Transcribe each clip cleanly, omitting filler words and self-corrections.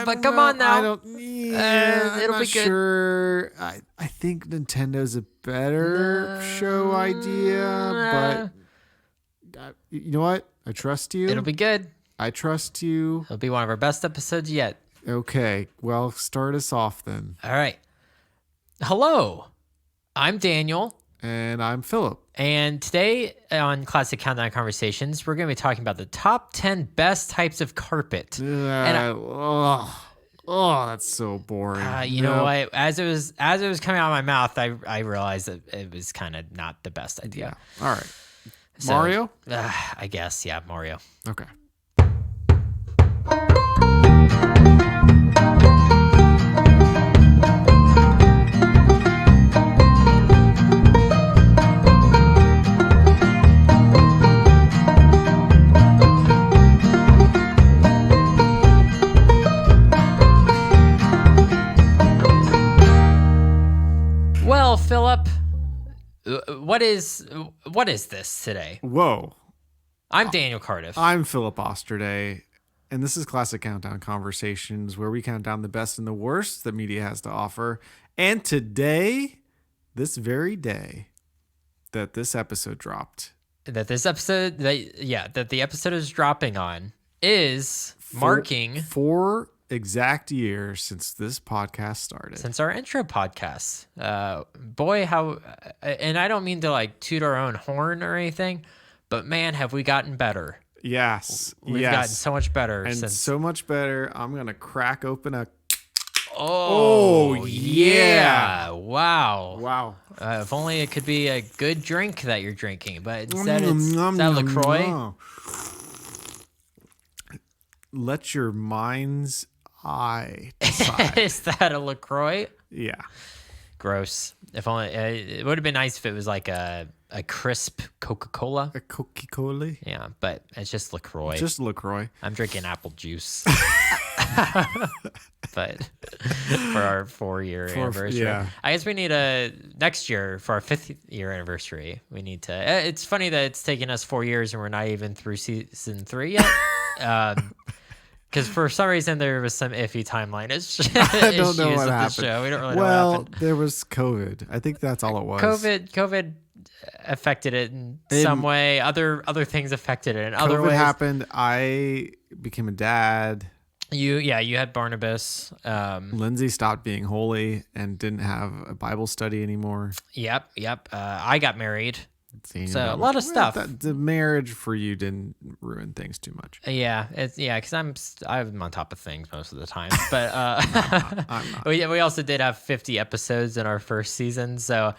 But come on now. I don't. Yeah, It'll I'm be not good. sure. I think Nintendo's a better show idea, but you know what? I trust you. It'll be good. I trust you. It'll be one of our best episodes yet. Okay, well, start us off then. All right. Hello, I'm Daniel. And I'm Philip. And today on Classic Countdown Conversations, we're going to be talking about the top 10 best types of carpet. That's so boring. You know what? As it was coming out of my mouth, I realized that it was kind of not the best idea. Yeah. All right. So, Mario? I guess, yeah, Mario. Okay. Well, Philip, what is this today? Whoa. I'm Daniel Cardiff. I'm Philip Osterday, and this is Classic Countdown Conversations, where we count down the best and the worst that media has to offer. And today, this very day that this episode dropped, that the episode is dropping on is marking 4 exact years since this podcast started. Since our intro podcast. Boy, how, and I don't mean to like toot our own horn or anything, but man, have we gotten better. Yes. We've gotten so much better. And since... so much better. I'm going to crack open a... Oh, yeah. Wow. Wow. If only it could be a good drink that you're drinking, but instead is that LaCroix? Let your mind's eye decide. Is that a LaCroix? Yeah. Gross. If only it would have been nice if it was like a crisp Coca-Cola. A Coca-Cola? Yeah, but it's just LaCroix. Just LaCroix. I'm drinking apple juice. But for our 4-year anniversary. Yeah. I guess we need next year for our 5th year anniversary. We need to. It's funny that it's taken us 4 years and we're not even through season 3 yet. Because for some reason there was some iffy timeline I don't know what happened. The show. We don't really know what happened. Well, there was COVID. I think that's all it was. COVID affected it in some way. Other things affected it in other ways. COVID happened. I became a dad. You had Barnabas. Lindsay stopped being holy and didn't have a Bible study anymore. Yep. I got married. So a lot of well, stuff. The marriage for you didn't ruin things too much. Yeah, because I'm on top of things most of the time. But I'm not. we also did have 50 episodes in our first season, so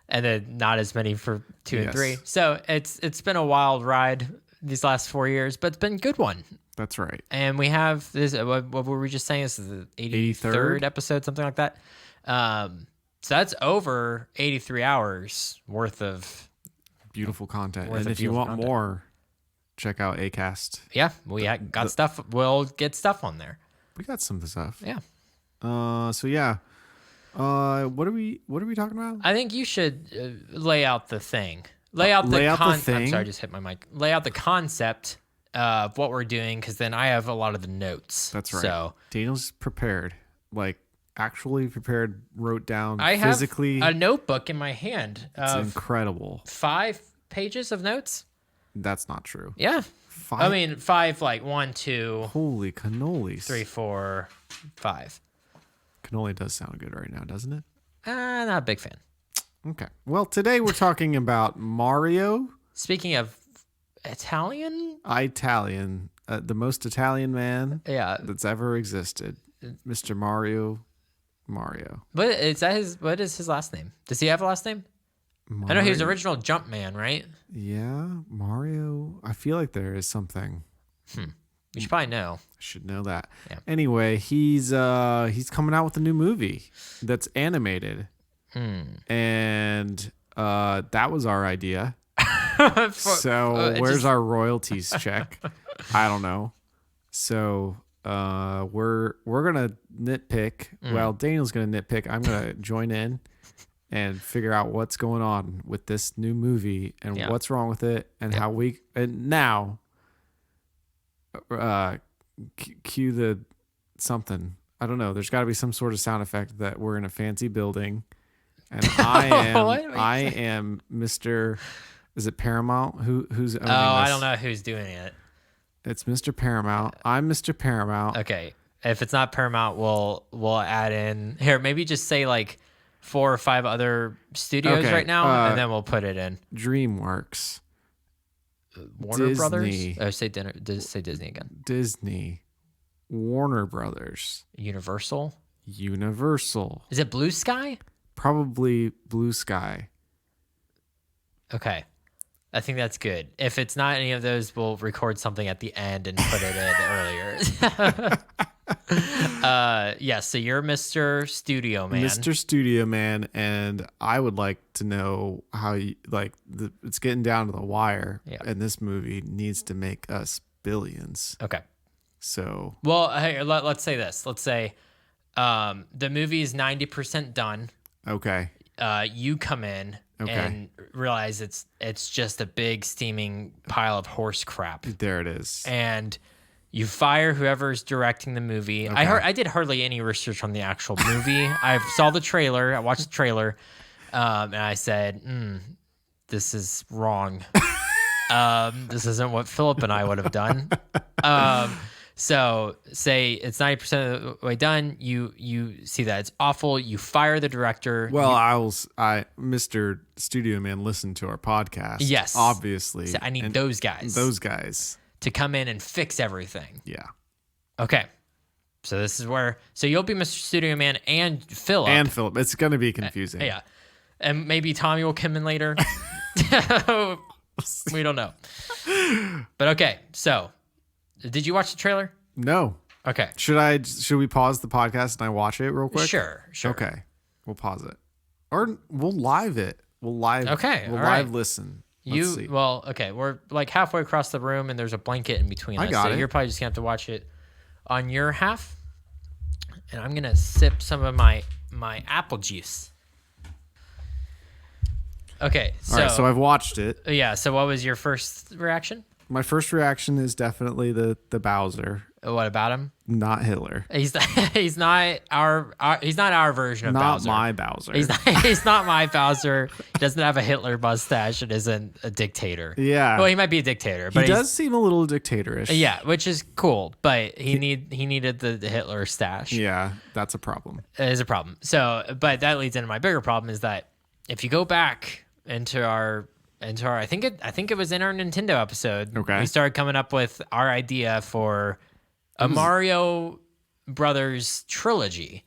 and then not as many for 2 and 3. So it's been a wild ride these last 4 years, but it's been a good one. That's right. And we have this. What were we just saying? This is the 83rd episode, something like that. So that's over 83 hours worth of beautiful content. And if you want more, check out Acast. Yeah, we got stuff. We'll get stuff on there. We got some stuff. Yeah. So yeah. What are we talking about? I think you should lay out the thing. Lay out the thing. I'm sorry, I just hit my mic. Lay out the concept of what we're doing, because then I have a lot of the notes. That's right. So Daniel's prepared, like actually prepared, wrote down I physically. have a notebook in my hand. It's incredible. 5 pages of notes. That's not true. Yeah. 5. I mean, 5, like 1, 2. Holy cannolis. 3, 4, 5. Cannoli does sound good right now, doesn't it? Not a big fan. Okay. Well, today we're talking about Mario. Speaking of Italian, the most Italian man that's ever existed, Mr. Mario. What is his last name? Does he have a last name? Mario. I know he was original Jumpman, right? Yeah, Mario. I feel like there is something. You should probably know. I should know that. Yeah. Anyway, he's coming out with a new movie that's animated. And that was our idea. So where's our royalties check? I don't know. So we're gonna nitpick. Well, Daniel's gonna nitpick. I'm gonna join in and figure out what's going on with this new movie and what's wrong with it and how we and now cue the something. I don't know. There's got to be some sort of sound effect that we're in a fancy building, and I am Mr. Is it Paramount? Who's owning this? I don't know who's doing it. It's Mr. Paramount. I'm Mr. Paramount. Okay. If it's not Paramount, we'll add in here. Maybe just say like 4 or 5 other studios right now, and then we'll put it in. DreamWorks. Warner Disney. Brothers. Oh, say Disney again. Disney. Warner Brothers. Universal. Is it Blue Sky? Probably Blue Sky. Okay. I think that's good. If it's not any of those, we'll record something at the end and put it in earlier. So you're Mr. Studio Man. Mr. Studio Man, and I would like to know how you it's getting down to the wire, and this movie needs to make us billions. Okay. So, well, hey, let's say this. Let's say the movie is 90% done. Okay. You come in and realize it's just a big steaming pile of horse crap. There it is. And you fire whoever's directing the movie. Okay. I did hardly any research on the actual movie. I saw the trailer. I watched the trailer, and I said, "This is wrong. This isn't what Philip and I would have done." So say it's 90% of the way done. You see that it's awful. You fire the director. Well, Mr. Studio Man, listened to our podcast. Yes, obviously. So I need those guys. To come in and fix everything. Yeah. Okay. So this is where. So you'll be Mr. Studio Man and Philip. It's going to be confusing. Yeah. And maybe Tommy will come in later. We don't know. But okay. So, did you watch the trailer? No. Okay. Should we pause the podcast and I watch it real quick? Sure. Okay. We'll pause it. Or we'll live it. We'll live listen. Okay. We're like halfway across the room and there's a blanket in between us. So you're probably just gonna have to watch it on your half. And I'm gonna sip some of my apple juice. Okay. All right, so I've watched it. Yeah. So what was your first reaction? My first reaction is definitely the Bowser. What about him? Not Hitler. He's not our version of Bowser. Not my Bowser. He's not my Bowser. He doesn't have a Hitler mustache and isn't a dictator. Yeah. Well, he might be a dictator, but he does seem a little dictatorish. Yeah, which is cool, but he needed the Hitler stash. Yeah, that's a problem. It is a problem. So, but that leads into my bigger problem is that if you go back into our I think it was in our Nintendo episode. Okay. We started coming up with our idea for a Mario Brothers trilogy.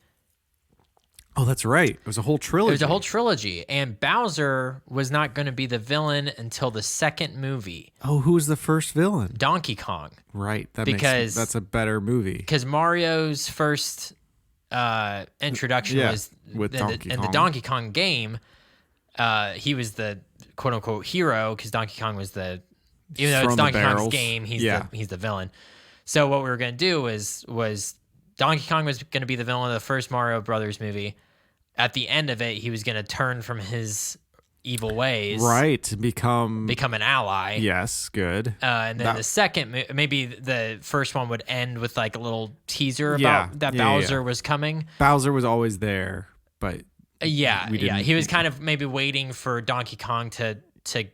Oh, that's right. It was a whole trilogy. It was a whole trilogy, and Bowser was not going to be the villain until the second movie. Oh, who was the first villain? Donkey Kong. Right. That's a better movie. Because Mario's first introduction was with Donkey Kong. In the Donkey Kong game. He was the quote unquote hero because Donkey Kong was even though it's Donkey Kong's game, he's the villain. So what we were gonna do was Donkey Kong was gonna be the villain of the first Mario Brothers movie. At the end of it, he was gonna turn from his evil ways, right? Become an ally. Yes, good. And then the second, maybe the first one would end with like a little teaser about that Bowser was coming. Bowser was always there, but. He was kind of maybe waiting for Donkey Kong to take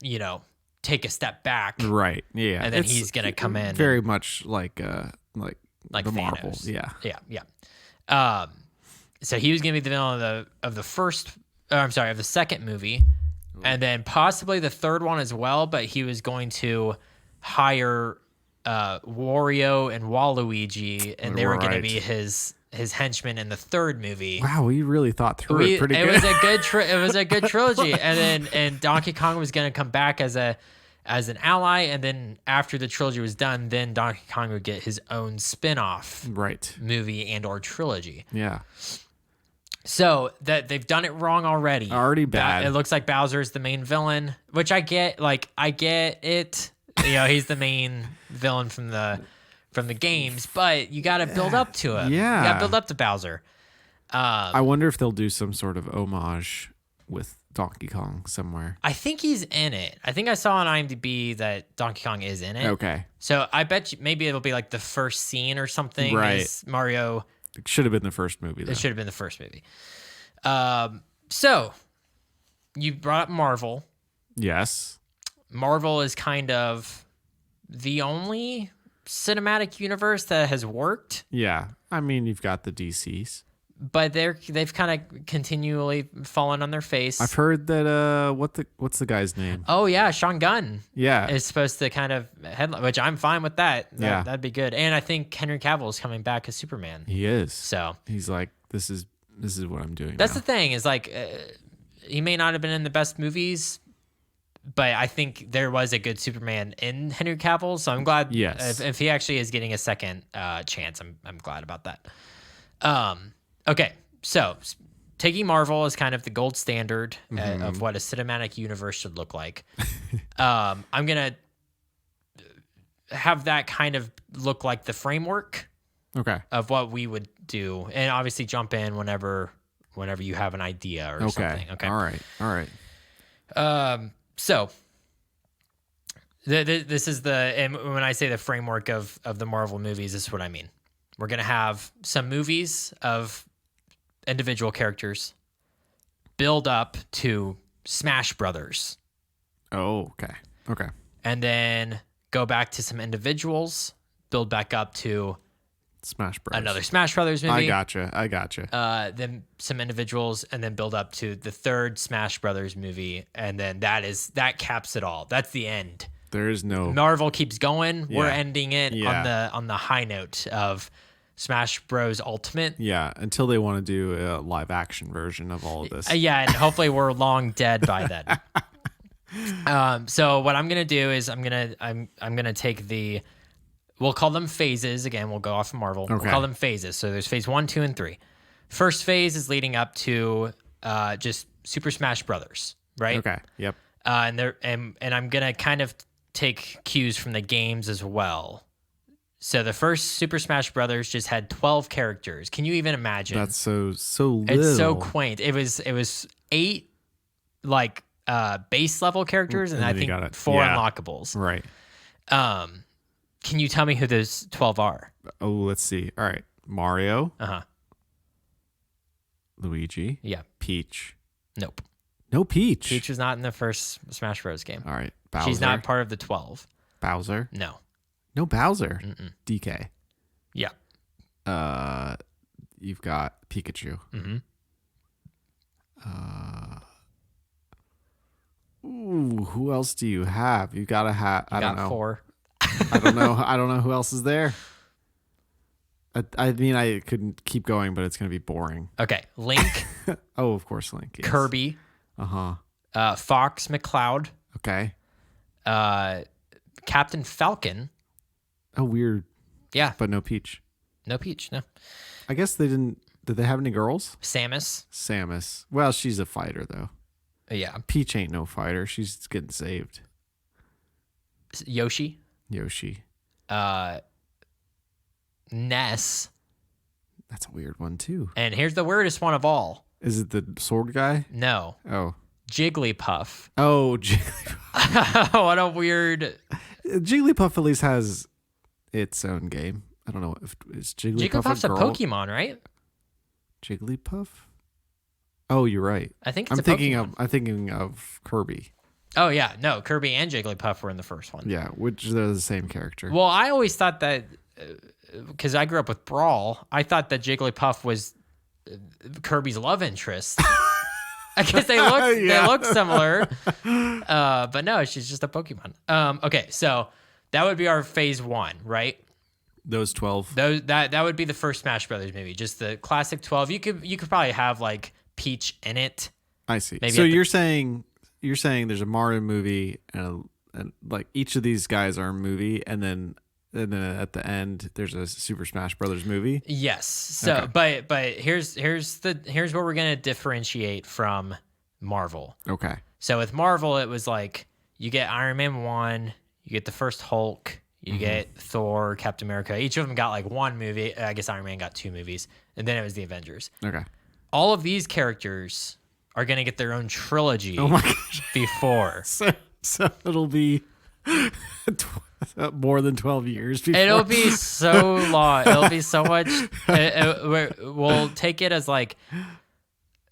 a step back. Right. Yeah. And then he's gonna come in. Very much like the Thanos. Marvel. Yeah. Yeah. So he was gonna be the villain of the second movie, and then possibly the third one as well. But he was going to hire Wario and Waluigi, and they were gonna be his henchmen in the third movie. Wow, we really thought through it pretty good. It was a good trilogy, and Donkey Kong was going to come back as an ally, and then after the trilogy was done, then Donkey Kong would get his own spin-off movie and or trilogy. Yeah. So that they've done it wrong already. Already bad. It looks like Bowser's the main villain, which I get. Like I get it. He's the main villain from the games, but you got to build up to him. Yeah. You got to build up to Bowser. I wonder if they'll do some sort of homage with Donkey Kong somewhere. I think he's in it. I think I saw on IMDb that Donkey Kong is in it. Okay. So I bet you maybe it'll be like the first scene or something. Right. Is Mario. It should have been the first movie, though. It should have been the first movie. So you brought up Marvel. Yes. Marvel is kind of the only cinematic universe that has worked. Yeah. I mean, you've got the DCs. But they've kind of continually fallen on their face. I've heard that what's the guy's name? Oh yeah, Sean Gunn. Yeah. Is supposed to kind of headline, which I'm fine with that. Yeah. That'd be good. And I think Henry Cavill is coming back as Superman. He is. So he's like, this is what I'm doing. That's now. the thing is like, he may not have been in the best movies, but I think there was a good Superman in Henry Cavill. So I'm glad. Yes. If he actually is getting a second chance, I'm glad about that. Okay, so taking Marvel as kind of the gold standard of what a cinematic universe should look like. I'm gonna have that kind of look like the framework. Okay. Of what we would do, and obviously jump in whenever you have an idea or something. Okay. All right. So this is and when I say the framework of the Marvel movies, this is what I mean. We're gonna have some movies of individual characters build up to Smash Brothers. Oh, okay. Okay. And then go back to some individuals, build back up to Smash Brothers. Another Smash Brothers movie. I gotcha. Then some individuals, and then build up to the third Smash Brothers movie, and then that caps it all. That's the end. There is no Marvel keeps going. Yeah. We're ending it Yeah. on the high note of Smash Bros. Ultimate. Yeah, until they want to do a live action version of all of this. Yeah, and hopefully we're long dead by then. So what I'm gonna do is I'm gonna take we'll call them phases again. We'll go off of Marvel. Okay. We'll call them phases. So there's phase 1, 2, and 3. First phase is leading up to just Super Smash Brothers, right? Okay. Yep. And I'm gonna kind of take cues from the games as well. So the first Super Smash Brothers just had 12 characters. Can you even imagine? That's so little. It's so quaint. It was 8 like base level characters, and I think 4 unlockables. Right. Can you tell me who those 12 are? Oh, let's see. All right. Mario. Uh-huh. Luigi. Yeah. Peach. Nope. No Peach. Peach was not in the first Smash Bros. Game. All right. Bowser. She's not part of the 12. Bowser. No. No Bowser. Mm-mm. DK. Yeah. You've got Pikachu. Mm-hmm. Ooh, who else do you have? You gotta have. I don't know. 4. I don't know. I don't know who else is there. I mean, I couldn't keep going, but it's gonna be boring. Okay. Link. Oh, of course, Link. Yes. Kirby. Fox McCloud. Okay. Captain Falcon. Oh, weird. Yeah. But no Peach. No Peach. No. I guess they didn't. Did they have any girls? Samus. Well, she's a fighter though. Yeah. Peach ain't no fighter. She's getting saved. Yoshi. Ness. That's a weird one too. And here's the weirdest one of all. Is it the sword guy? No. Oh. Jigglypuff. Oh, Jigglypuff. What a weird. Jigglypuff at least has its own game. I don't know if is Jigglypuff's a a girl? Pokemon, right? Jigglypuff? Oh, you're right. I think it's I'm Pokemon. thinking of Kirby. Oh yeah, no, Kirby and Jigglypuff were in the first one. Yeah, which they're the same character. Well, I always thought that because I grew up with Brawl, I thought that Jigglypuff was Kirby's love interest. I guess they look similar, but no, she's just a Pokemon. Okay, so that would be our phase 1, right? Those 12. That would be the first Smash Brothers movie, just the classic 12. You could probably have like Peach in it. I see. Maybe So you're saying there's a Mario movie and like each of these guys are a movie, and then at the end there's a Super Smash Brothers movie. Yes. So, Okay. but here's where we're gonna differentiate from Marvel. Okay. So with Marvel, it was like you get Iron Man 1, you get the first Hulk, you get Thor, Captain America. Each of them got like 1 movie. I guess Iron Man got 2 movies, and then it was the Avengers. Okay. All of these characters are going to get their own trilogy Oh my gosh. before. So it'll be more than 12 years before. It'll be so long. It'll be so much. We'll take it as like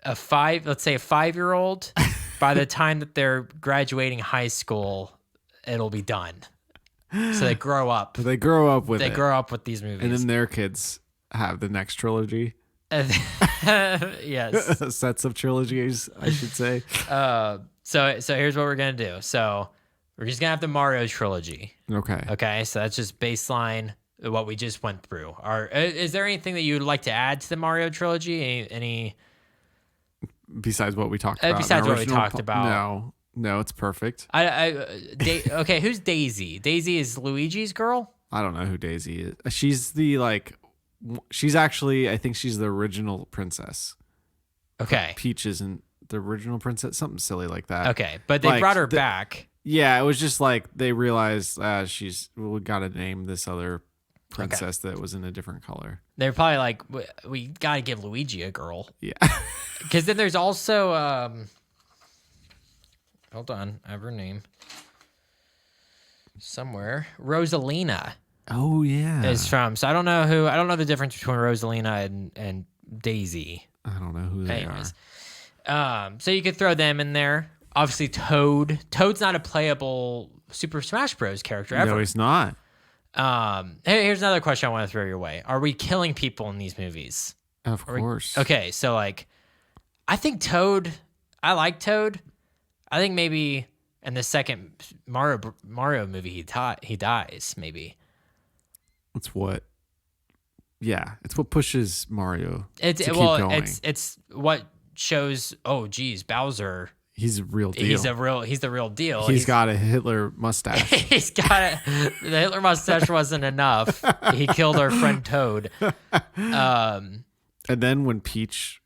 let's say a 5-year-old. By the time that they're graduating high school, it'll be done. So they grow up. They grow up with it. They grow up with these movies. And then their kids have the next trilogy. Yes. Sets of trilogies, I should say. So here's what we're going to do. So we're just going to have the Mario trilogy. Okay. Okay. So that's just baseline what we just went through. Is there anything that you would like to add to the Mario trilogy? Any besides what we talked about? Besides what we talked about. No, it's perfect. Okay, who's Daisy? Daisy is Luigi's girl? I don't know who Daisy is. She's actually, I think she's the original princess. Okay. Peach isn't the original princess, something silly like that. Okay, but they brought her back. Yeah, it was just like they realized we got to name this other princess that was in a different color. They're probably like, we got to give Luigi a girl. Yeah. Because then there's also, hold on, I have her name somewhere. Rosalina. Oh yeah. Is from. So I don't know the difference between Rosalina and Daisy. I don't know who they are. So you could throw them in there. Obviously Toad. Toad's not a playable Super Smash Bros. Character ever. No, he's not. Here's another question I want to throw your way. Are we killing people in these movies? Of course. Okay, so like, I think Toad. I like Toad. I think maybe in the second Mario movie he dies. Maybe. It's what pushes Mario to keep going. It's what shows. Oh, geez, Bowser. He's a real deal. He's the real deal. He's got a Hitler mustache. The Hitler mustache wasn't enough. He killed our friend Toad. And then when Peach,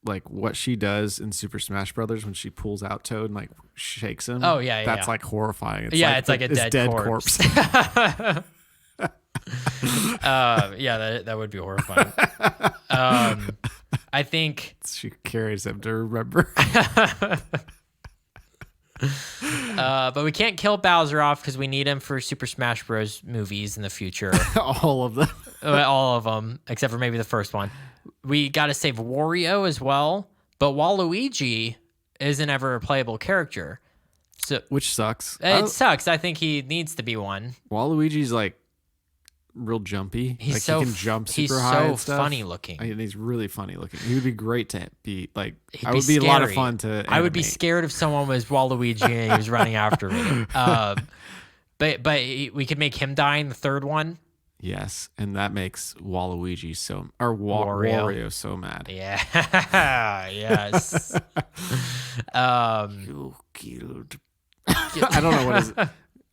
like what she does in Super Smash Brothers, when she pulls out Toad and like shakes him. Oh yeah, that's like horrifying. It's like a dead corpse. That would be horrifying. I think she carries him to remember. But we can't kill Bowser off because we need him for Super Smash Bros. Movies in the future. All of them. All of them, except for maybe the first one. We got to save Wario as well, but Waluigi isn't ever a playable character. Which sucks. It sucks. I think he needs to be one. Waluigi's like real jumpy. He can jump super high. He's so funny looking. And he's really funny looking. He would be great to be like. I would be a lot of fun to. Animate. I would be scared if someone was Waluigi and he was running after me. But we could make him die in the third one. Yes, and that makes Waluigi Wario so mad. Yeah. Yes. You killed. I don't know what is.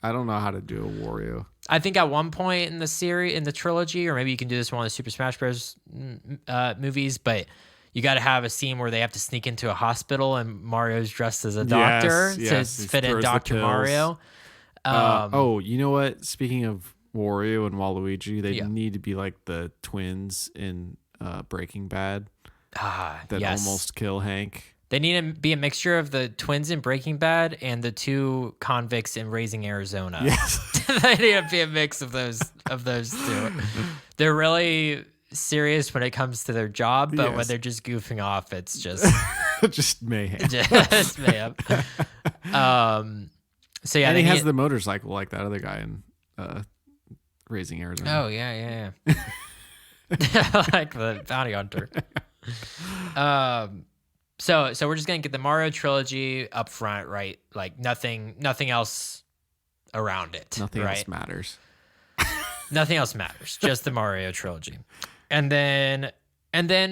I don't know how to do a Wario. I think at one point in the series, in the trilogy, or maybe you can do this in one of the Super Smash Bros. Movies, but you got to have a scene where they have to sneak into a hospital and Mario's dressed as a doctor to fit in Dr. Mario. You know what? Speaking of Wario and Waluigi, they need to be like the twins in Breaking Bad that almost kill Hank. They need to be a mixture of the twins in Breaking Bad and the two convicts in Raising Arizona. Yes. They need to be a mix of those two. They're really serious when it comes to their job, but when they're just goofing off, it's just just mayhem. Just mayhem. So yeah, and he has the motorcycle like that other guy in Raising Arizona. Oh yeah. Like the bounty hunter. So we're just gonna get the Mario trilogy up front, right? Like nothing else around it. Nothing else matters. Nothing else matters. Just the Mario trilogy. And then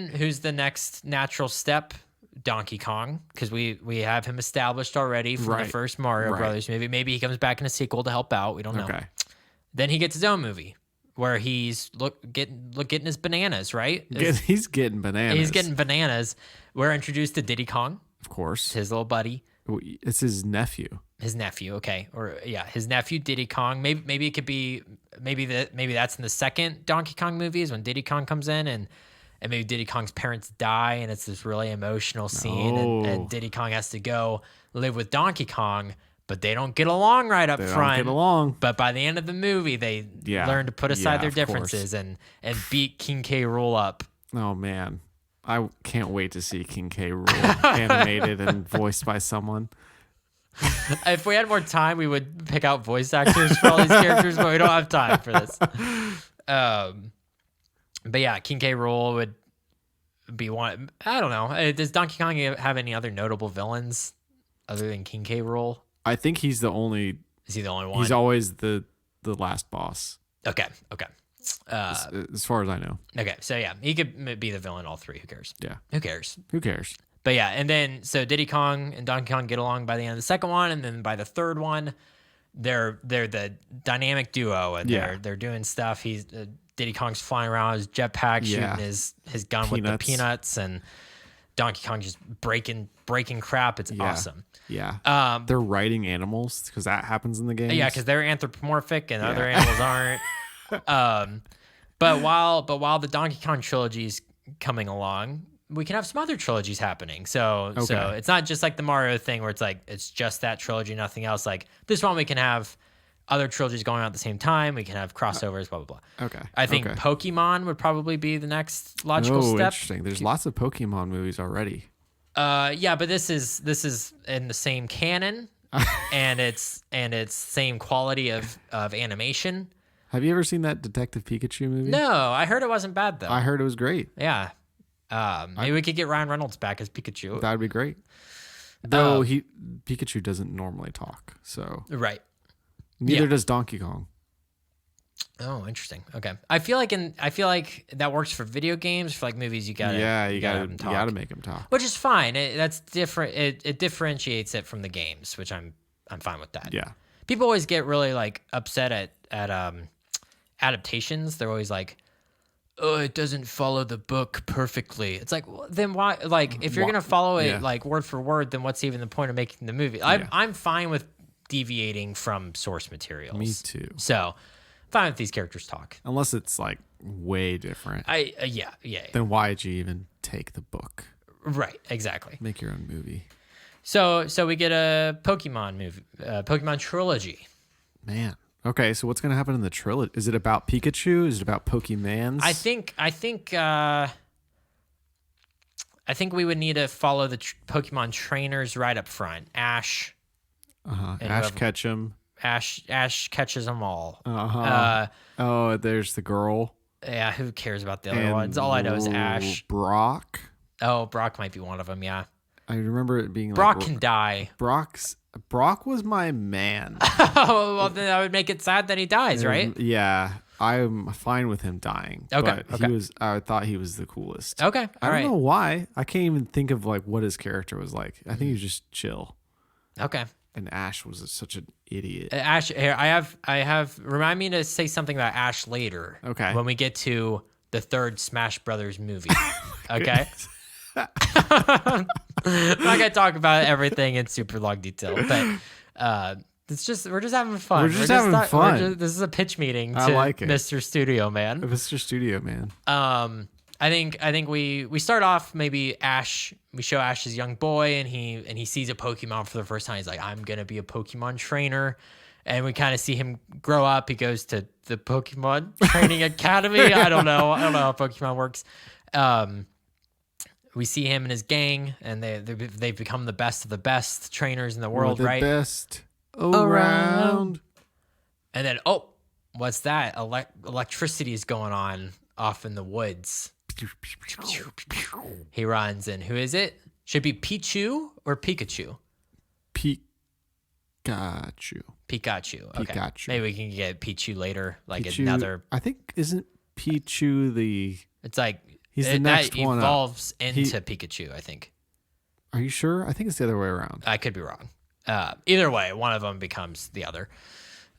who's the next natural step? Donkey Kong, because we have him established already from the first Mario Brothers movie. Maybe he comes back in a sequel to help out. We don't know. Okay. Then he gets his own movie where he's getting his bananas, right? He's getting bananas. He's getting bananas. We're introduced to Diddy Kong. Of course. His little buddy. It's his nephew. His nephew, okay. His nephew Diddy Kong. Maybe it could be maybe that's in the second Donkey Kong movie is when Diddy Kong comes in and maybe Diddy Kong's parents die, and it's this really emotional scene, and Diddy Kong has to go live with Donkey Kong, but they don't get along right up front. Don't get along. But by the end of the movie, they learn to put aside their differences and beat King K. Rool up. Oh man, I can't wait to see King K. Rool animated and voiced by someone. If we had more time, we would pick out voice actors for all these characters, but we don't have time for this. But yeah, King K. Rool would be one. I don't know. Does Donkey Kong have any other notable villains other than King K. Rool? I think he's the only. Is he the only one? He's always the last boss. Okay. As far as I know. Okay, so yeah, he could be the villain. All three. Who cares? Yeah. Who cares? Who cares? But yeah, and then so Diddy Kong and Donkey Kong get along by the end of the second one, and then by the third one, they're the dynamic duo, and they're doing stuff. He's Diddy Kong's flying around his jetpack, shooting his gun with the peanuts, and Donkey Kong just breaking crap. It's awesome. Yeah. They're riding animals because that happens in the game. Yeah, because they're anthropomorphic and other animals aren't. But while the Donkey Kong trilogy is coming along, we can have some other trilogies happening. So it's not just like the Mario thing where it's like it's just that trilogy, nothing else. Like this one, we can have other trilogies going on at the same time. We can have crossovers, blah blah blah. Okay. I think Pokemon would probably be the next logical step. Interesting. There's lots of Pokemon movies already. Yeah, but this is in the same canon, and it's same quality of animation. Have you ever seen that Detective Pikachu movie? No, I heard it wasn't bad though. I heard it was great. Yeah. Maybe we could get Ryan Reynolds back as Pikachu. That would be great. Though Pikachu doesn't normally talk, so right. Neither does Donkey Kong. Oh, interesting. Okay, I feel like that works for video games. For like movies, you gotta make him talk, which is fine. That's different. It differentiates it from the games, which I'm fine with that. Yeah. People always get really like upset at adaptations. They're always like, oh, it doesn't follow the book perfectly. It's like, well, then why? Like, if you're gonna follow it like word for word, then what's even the point of making the movie? I'm fine with deviating from source materials. Me too. So, fine if these characters talk, unless it's like way different. Yeah. Then why'd you even take the book? Right. Exactly. Make your own movie. So we get a Pokemon movie, Pokemon trilogy. Man. Okay, so what's going to happen in the trilogy? Is it about Pikachu? Is it about Pokemans? I think we would need to follow the Pokemon trainers right up front. Ash. Ash Ketchum. Ash catches them all. There's the girl. Yeah, who cares about the other ones? All I know is Ash. Brock. Oh, Brock might be one of them, yeah. I remember it being Brock can die. Brock was my man. Oh, well, then that would make it sad that he dies, right? Yeah, I'm fine with him dying. Okay. I thought he was the coolest. Okay. I don't know why. I can't even think of like what his character was like. I think he was just chill. Okay. And Ash was such an idiot. Ash, here I have. Remind me to say something about Ash later. Okay. When we get to the third Smash Brothers movie. Okay. I'm not gonna talk about everything in super long detail, but we're just having fun. We're just having fun. This is a pitch meeting to like it. Mr. Studio Man. Mr. Studio Man. I think we start off maybe Ash. We show Ash as young boy, and he sees a Pokemon for the first time. He's like, I'm gonna be a Pokemon trainer. And we kind of see him grow up. He goes to the Pokemon Training Academy. I don't know how Pokemon works. We see him and his gang, and they've become the best of the best trainers in the world, right? Best around. And then, what's that? Electricity is going on off in the woods. He runs, and who is it? Should it be Pichu or Pikachu? Pikachu. Okay. Pikachu. Maybe we can get Pichu later, like Pichu, another. I think isn't Pichu the? It's like he's the next that one. Evolves into Pikachu, I think. Are you sure? I think it's the other way around. I could be wrong. Either way, one of them becomes the other.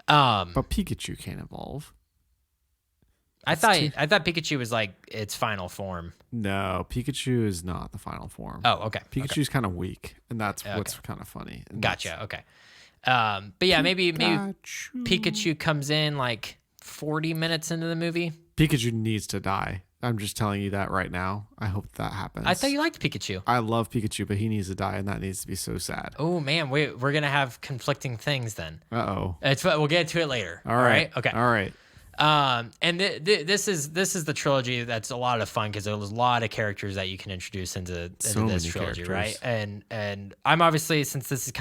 But Pikachu can't evolve. I thought Pikachu was like its final form. No, Pikachu is not the final form. Oh, okay. Pikachu's kind of weak, and that's what's kind of funny. Gotcha. Okay. But yeah, maybe Pikachu comes in like 40 minutes into the movie. Pikachu needs to die. I'm just telling you that right now. I hope that happens. I thought you liked Pikachu. I love Pikachu, but he needs to die, and that needs to be so sad. Oh man, we're gonna have conflicting things then. Uh-oh. We'll get to it later. All right. Okay. All right. And this is the trilogy that's a lot of fun because there's a lot of characters that you can introduce into this trilogy, characters. right? And I'm obviously, since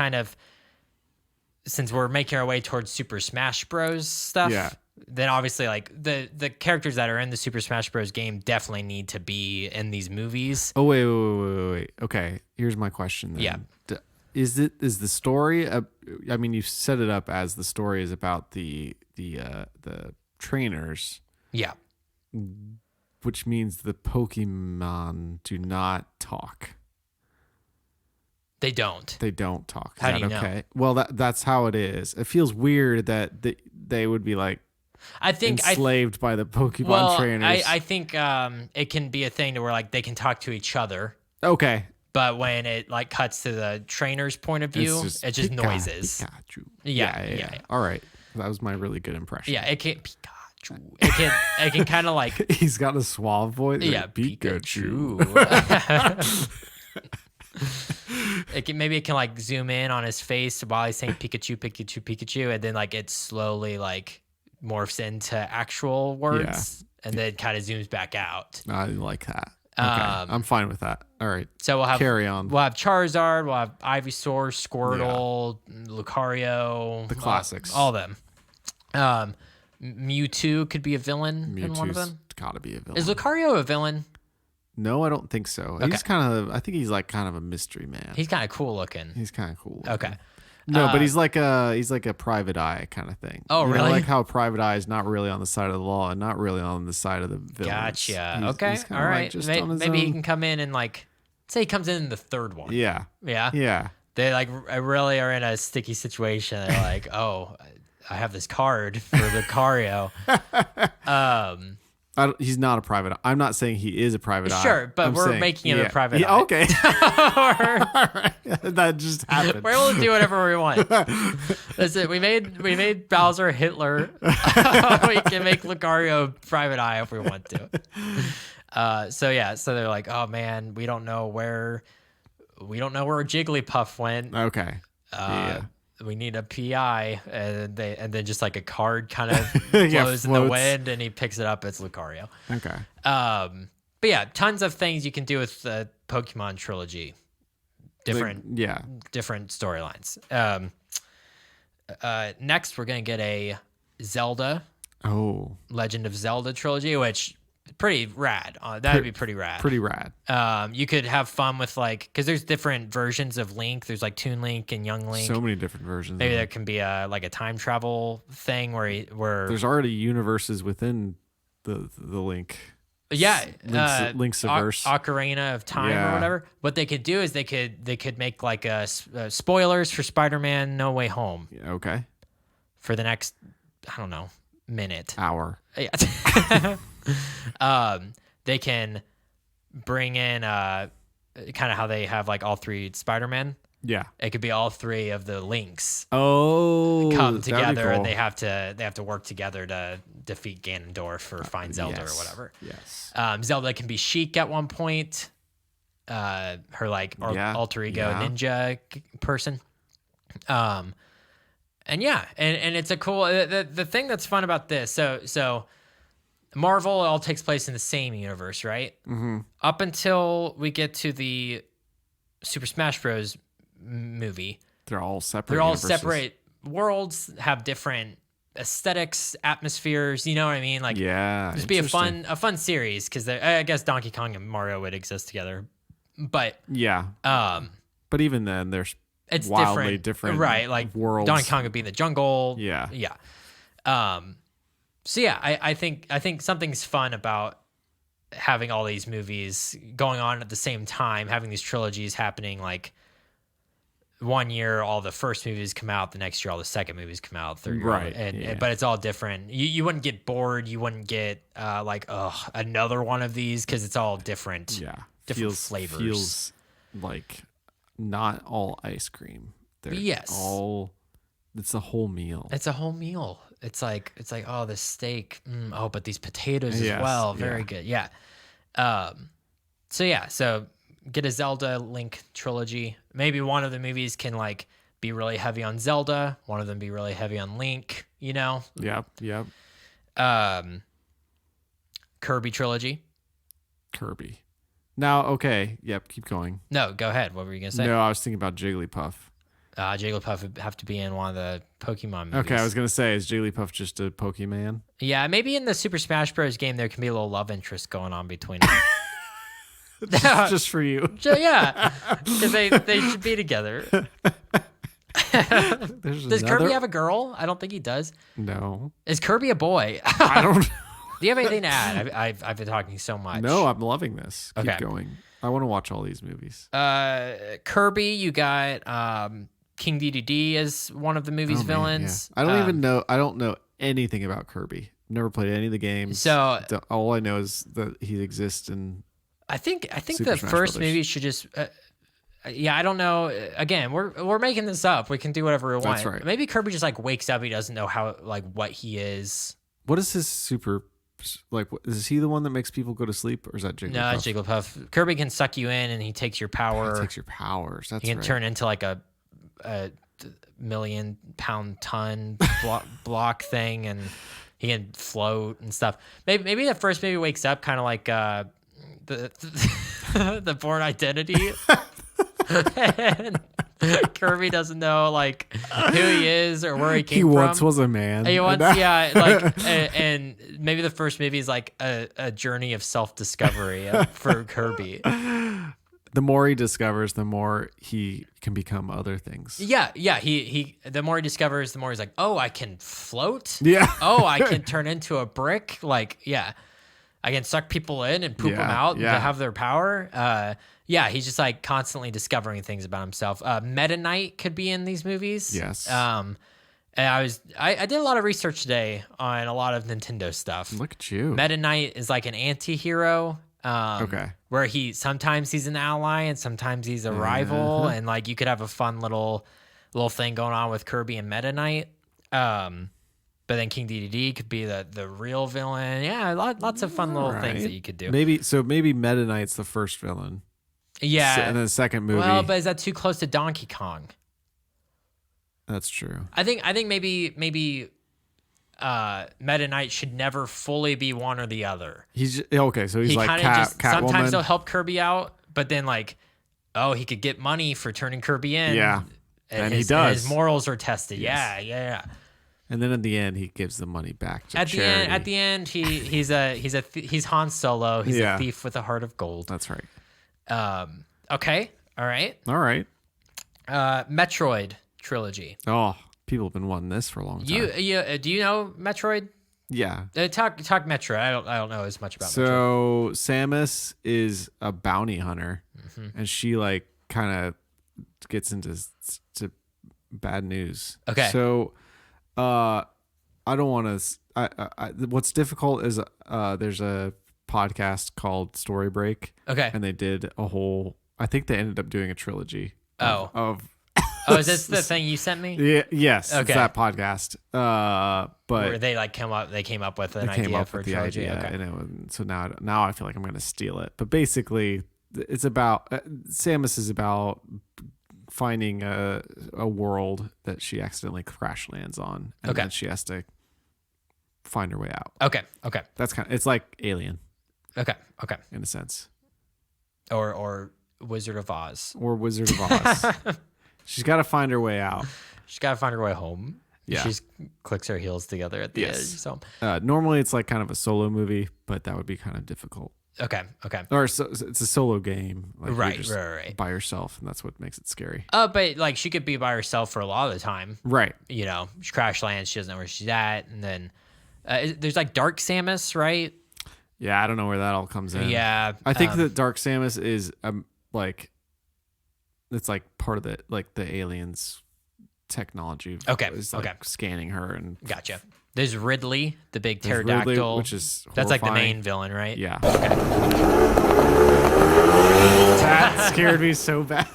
we're making our way towards Super Smash Bros. Stuff. Yeah. Then obviously, like the characters that are in the Super Smash Bros. Game definitely need to be in these movies. Oh wait. Okay, here's my question then. Yeah. Is the story? I mean, you set it up as the story is about the trainers. Yeah. Which means the Pokemon do not talk. They don't. They don't talk. Is How that do you know? okay? Well, that's how it is. It feels weird that they would be like I think enslaved by the Pokemon trainers. I think it can be a thing to where like they can talk to each other. Okay. But when it like cuts to the trainer's point of view, it's just noises. Pikachu. Yeah. All right. That was my really good impression. Yeah, it can Pikachu. It can kind of like he's got a suave voice. yeah, Pikachu. Maybe it can like zoom in on his face while he's saying Pikachu, and then like it slowly like morphs into actual words, and then kind of zooms back out. I like that. Okay, I'm fine with that. All right. So we'll have carry on. We'll have Charizard, we'll have Ivysaur, Squirtle, Lucario, the classics, all of them. Mewtwo could be a villain in one of them. Gotta be a villain. Is Lucario a villain? No, I don't think so. Okay. He's I think he's like kind of a mystery man. He's kind of cool looking. He's kind of cool. Okay. No, but he's like a private eye kind of thing. Oh, really? Like how a private eye is not really on the side of the law and not really on the side of the villains. Gotcha. Okay. All right. Maybe he can come in and like, say he comes in the third one. Yeah. Yeah. Yeah. They like really are in a sticky situation. They're like, oh, I have this card for Lucario. He's not a private eye. I'm not saying he is a private eye. Sure, but we're making him a private eye. Okay. All right. That just happened. We're able to do whatever we want. That's it. We made Bowser Hitler. We can make Lucario private eye if we want to. So they're like, oh man, we don't know where Jigglypuff went. Okay. Yeah. We need a PI, and then just like a card kind of blows in the wind, and he picks it up. It's Lucario. Okay. But yeah, tons of things you can do with the Pokemon trilogy. Different storylines. Next, we're gonna get a Zelda. Legend of Zelda trilogy, which pretty rad. That'd be pretty rad. Pretty rad. You could have fun with like, because there's different versions of Link. There's like Toon Link and Young Link. So many different versions. Maybe there can be a time travel thing where there's already universes within the Link. Yeah, Link's verse, Ocarina of Time or whatever. What they could do is they could make like spoilers for Spider-Man No Way Home. Okay. For the next, I don't know, hour. Yeah. They can bring in kind of how they have like all three Spider-Man. Yeah. It could be all three of the Links. Come together, cool. and they have to work together to defeat Ganondorf or find Zelda or whatever. Yes. Zelda can be Sheik at one point. Her like alter ego ninja person. And it's a cool. The thing that's fun about this. So Marvel all takes place in the same universe, right? Mm-hmm. Up until we get to the Super Smash Bros. Movie, they're all separate. They're all universes. separate worlds, have different aesthetics, atmospheres. You know what I mean? Like, just be a fun series because I guess Donkey Kong and Mario would exist together, but but even then, there's it's wildly different, right? Like worlds. Donkey Kong would be in the jungle. Yeah. So yeah, I think something's fun about having all these movies going on at the same time, having these trilogies happening like. One year, all the first movies come out. The next year, all the second movies come out. Third year, but it's all different. You wouldn't get bored. You wouldn't get another one of these because it's all different. Yeah, different flavors. Feels like not all ice cream. It's a whole meal. It's a whole meal. it's like oh, the steak. Oh, but these potatoes Yes, as well. Very yeah. good. Yeah. So get a Zelda Link trilogy. Maybe one of the movies can like be really heavy on Zelda. One of them be really heavy on Link. You know. Yep. Kirby trilogy. Kirby. Now, okay. Yep. Keep going. No, go ahead. What were you gonna say? No, I was thinking about Jigglypuff. Jigglypuff would have to be in one of the Pokemon movies. Okay, I was gonna say, is Jigglypuff just a Pokemon? Yeah, maybe in the Super Smash Bros. Game there can be a little love interest going on between them. just for you. Yeah, because they should be together. Does Kirby have a girl? I don't think he does. No. Is Kirby a boy? I don't. Do you have anything to add? I've been talking so much. No, I'm loving this. Keep Okay. going. I want to watch all these movies. Kirby, you got King Dedede as one of the movie's villains. Yeah. I don't even know. I don't know anything about Kirby. Never played any of the games. So all I know is that he exists in. I think Super the Smash first Brothers. movie should just. Yeah, I don't know. Again, we're making this up. We can do whatever we want. That's right. Maybe Kirby just like wakes up. He doesn't know how what he is. What is his super? Like, is he the one that makes people go to sleep, or is that Jigglypuff? No, it's Jigglypuff. Kirby can suck you in, and he takes your power. He takes your powers. That's He can right. turn into like a million-pound ton block thing, and he can float and stuff. Maybe the first movie wakes up kind of like the Bourne Identity. And Kirby doesn't know like who he is or where he came from. He once was a man. He once, yeah, like, and maybe the first movie is like a journey of self-discovery for Kirby. The more he discovers, the more he can become other things. Yeah. He the more he discovers, the more he's like, oh, I can float. Yeah. Oh, I can turn into a brick. Like, yeah, I can suck people in and poop them out to have their power. Yeah, he's just like constantly discovering things about himself. Meta Knight could be in these movies. Yes. And I did a lot of research today on a lot of Nintendo stuff. Look at you. Meta Knight is like an anti-hero. Okay. Where sometimes he's an ally and sometimes he's a rival, and like you could have a fun little thing going on with Kirby and Meta Knight. But then King Dedede could be the real villain. Yeah, lots of fun little things that you could do. Maybe Meta Knight's the first villain. Yeah. And then the second movie. Well, but is that too close to Donkey Kong? That's true. I think maybe Meta Knight should never fully be one or the other. He's okay, so he's like sometimes Catwoman. he'll help Kirby out, but then like, oh, he could get money for turning Kirby in. Yeah. And he does. And his morals are tested. Yes. Yeah. And then at the end, he gives the money back to At charity. the end, he's Han Solo. He's a thief with a heart of gold. That's right. Okay. All right. Metroid trilogy. Oh, people have been wanting this for a long time. Do you know Metroid? Yeah. Talk Metroid. I don't know as much about Metroid. So Samus is a bounty hunter, and she like kind of gets to bad news. Okay. So, I don't want to. What's difficult is there's a podcast called Story Break. Okay. And they did a whole. I think they ended up doing a trilogy. Of is this the thing you sent me? Yeah. Yes. Okay. It's that podcast. But where they like came up with an idea for a trilogy. Okay. And so now I feel like I'm going to steal it. But basically, it's about Samus is about finding a world that she accidentally crash lands on, and then she has to find her way out. Okay. That's it's like Alien. Okay. In a sense. Or Wizard of Oz. Or Wizard of Oz. She's got to find her way out. She's got to find her way home. Yeah. She clicks her heels together at the edge. So normally it's like kind of a solo movie, but that would be kind of difficult. Okay. Or it's a solo game. Like Right. By yourself, and that's what makes it scary. But like she could be by herself for a lot of the time. Right. You know, she crash lands, she doesn't know where she's at, and then there's like Dark Samus, right? Yeah, I don't know where that all comes in. Yeah. I think that Dark Samus is like it's like part of the aliens technology. Okay. Is like scanning her and Gotcha. There's Ridley, the big Ridley, pterodactyl, which is that's like the horrifying. main villain, right? Yeah. Okay. That scared me so bad.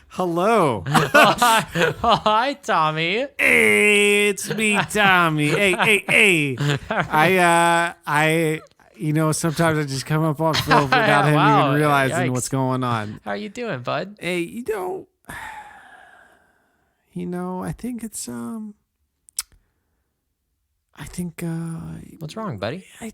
Hello. Hi, Tommy. Hey, it's me, Tommy. Hey. I sometimes I just come up on Phil without him Wow, even realizing yikes. what's going on. How are you doing, bud? Hey, I think it's What's wrong, buddy? I've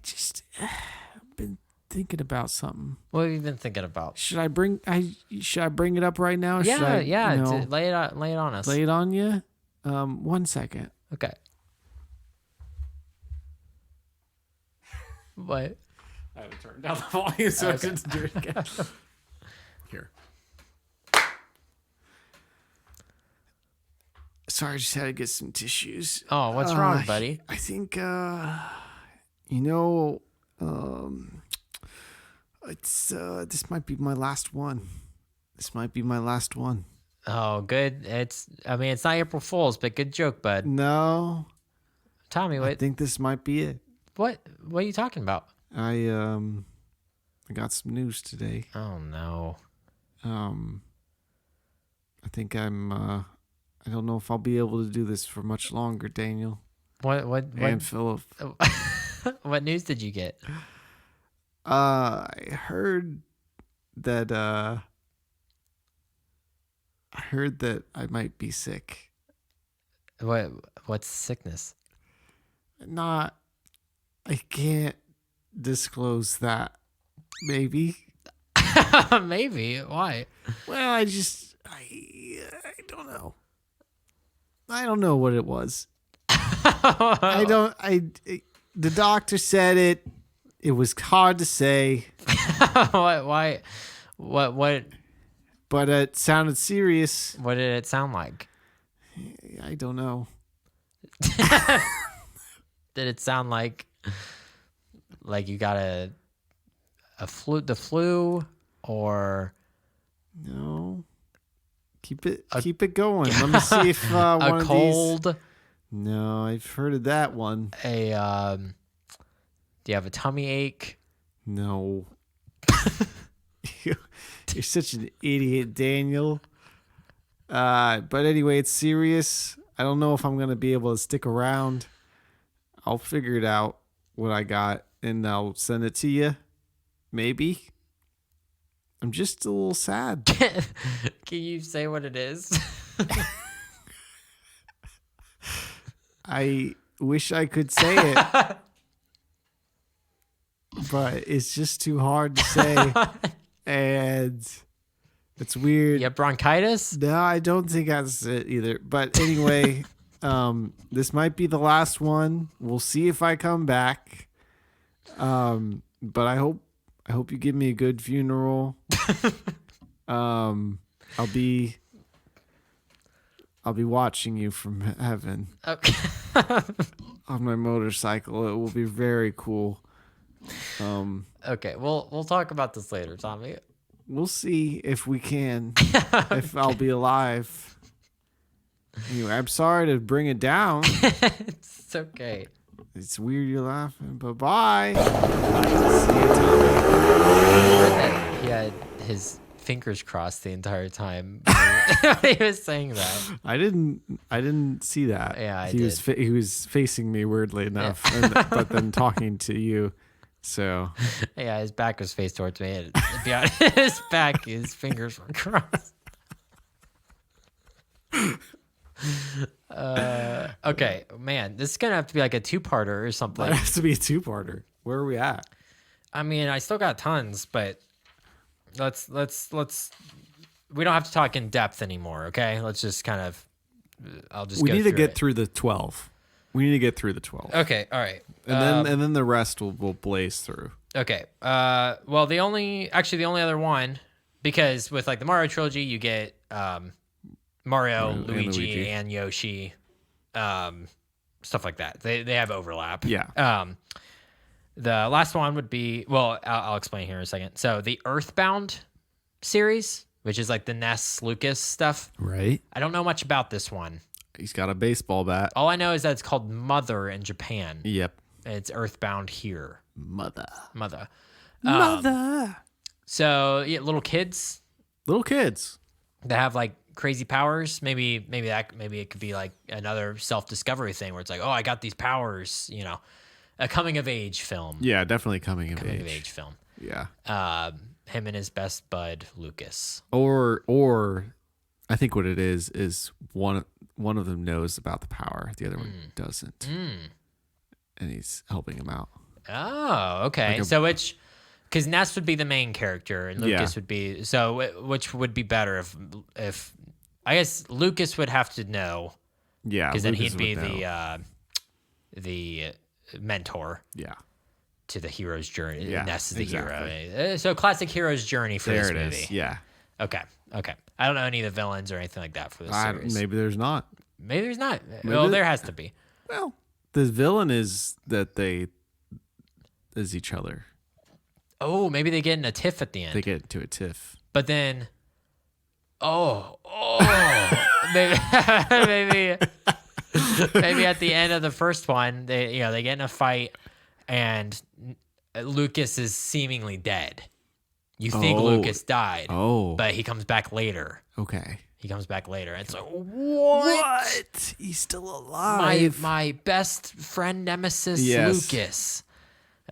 been thinking about something. What have you been thinking about? Should I bring it up right now? Or should Lay it on us. lay it on you. 1 second. Okay. What? I had to turn down the volume so I couldn't do it again. Here. Sorry, I just had to get some tissues. Oh, what's wrong, buddy? I think, this might be my last one. Oh, good. It's not April Fool's, but good joke, bud. No, Tommy, I think this might be it. what are you talking about? I got some news today. Oh no. I think I don't know if I'll be able to do this for much longer, Daniel. What And Philip. what news did you get? I heard that I might be sick. What's sickness? I can't disclose that. Maybe. Maybe. Why? Well, I don't know. I don't know what it was. The doctor said it. It was hard to say. Why? What? But it sounded serious. What did it sound like? I don't know. Did it sound like you got the flu, or No. Keep it going. Let me see if one a of cold? these. No, I've heard of that one. Do you have a tummy ache? No. You're such an idiot, Daniel. But anyway, it's serious. I don't know if I'm gonna be able to stick around. I'll figure it out what I got and I'll send it to you. Maybe. I'm just a little sad. Can you say what it is? I wish I could say it. But it's just too hard to say. And it's weird. You have bronchitis? No, I don't think that's it either. But anyway, this might be the last one. We'll see if I come back. But I hope you give me a good funeral. I'll be watching you from heaven. Okay. On my motorcycle. It will be very cool. Okay, we'll talk about this later, Tommy. We'll see if we can. If I'll be alive. Anyway, I'm sorry to bring it down. It's okay. It's weird you're laughing, but bye. I heard that he had his fingers crossed the entire time. He was saying that. I didn't see that. Yeah, I he did. was he was facing me weirdly enough, but then talking to you. So Yeah, his back was faced towards me. And behind his back, his fingers were crossed. Okay, man, this is gonna have to be like a two-parter or something. that has to be a two-parter. Where are we at? I mean, I still got tons, but let's. We don't have to talk in depth anymore, okay? Let's just kind of. I'll just. We need to get it. through the 12. We need to get through the 12. Okay, all right. And then the rest will blaze through. Okay. Well, the only other one, because with like the Mario trilogy, you get Mario, Luigi, and Yoshi, stuff like that. They have overlap. Yeah. The last one would be, well, I'll explain here in a second. So the Earthbound series, which is like the NES Lucas stuff. Right. I don't know much about this one. He's got a baseball bat. All I know is that it's called Mother in Japan. Yep. And it's Earthbound here. Mother. So yeah, little kids that have like crazy powers. Maybe it could be like another self-discovery thing where it's like, oh, I got these powers, a coming of age film. Yeah, definitely coming of age film. Yeah. Him and his best bud Lucas. Or I think what it is one of them knows about the power, the other one doesn't. And he's helping him out. Oh, okay. Because Ness would be the main character and Lucas would be, which would be better if I guess Lucas would have to know. Yeah. Because then he'd be the mentor. Yeah. To the hero's journey. Yeah, Ness is the hero. So classic hero's journey for this movie. Is. Yeah. Okay. I don't know any of the villains or anything like that for this series. Maybe there's not. Maybe there's not. Well, there has to be. Well, the villain is that is each other. Oh, maybe they get in a tiff at the end. They get into a tiff. But then, maybe at the end of the first one, they get in a fight, and Lucas is seemingly dead. You think Lucas died, but he comes back later. Okay. He comes back later. And it's like, what? He's still alive. My best friend nemesis, Lucas.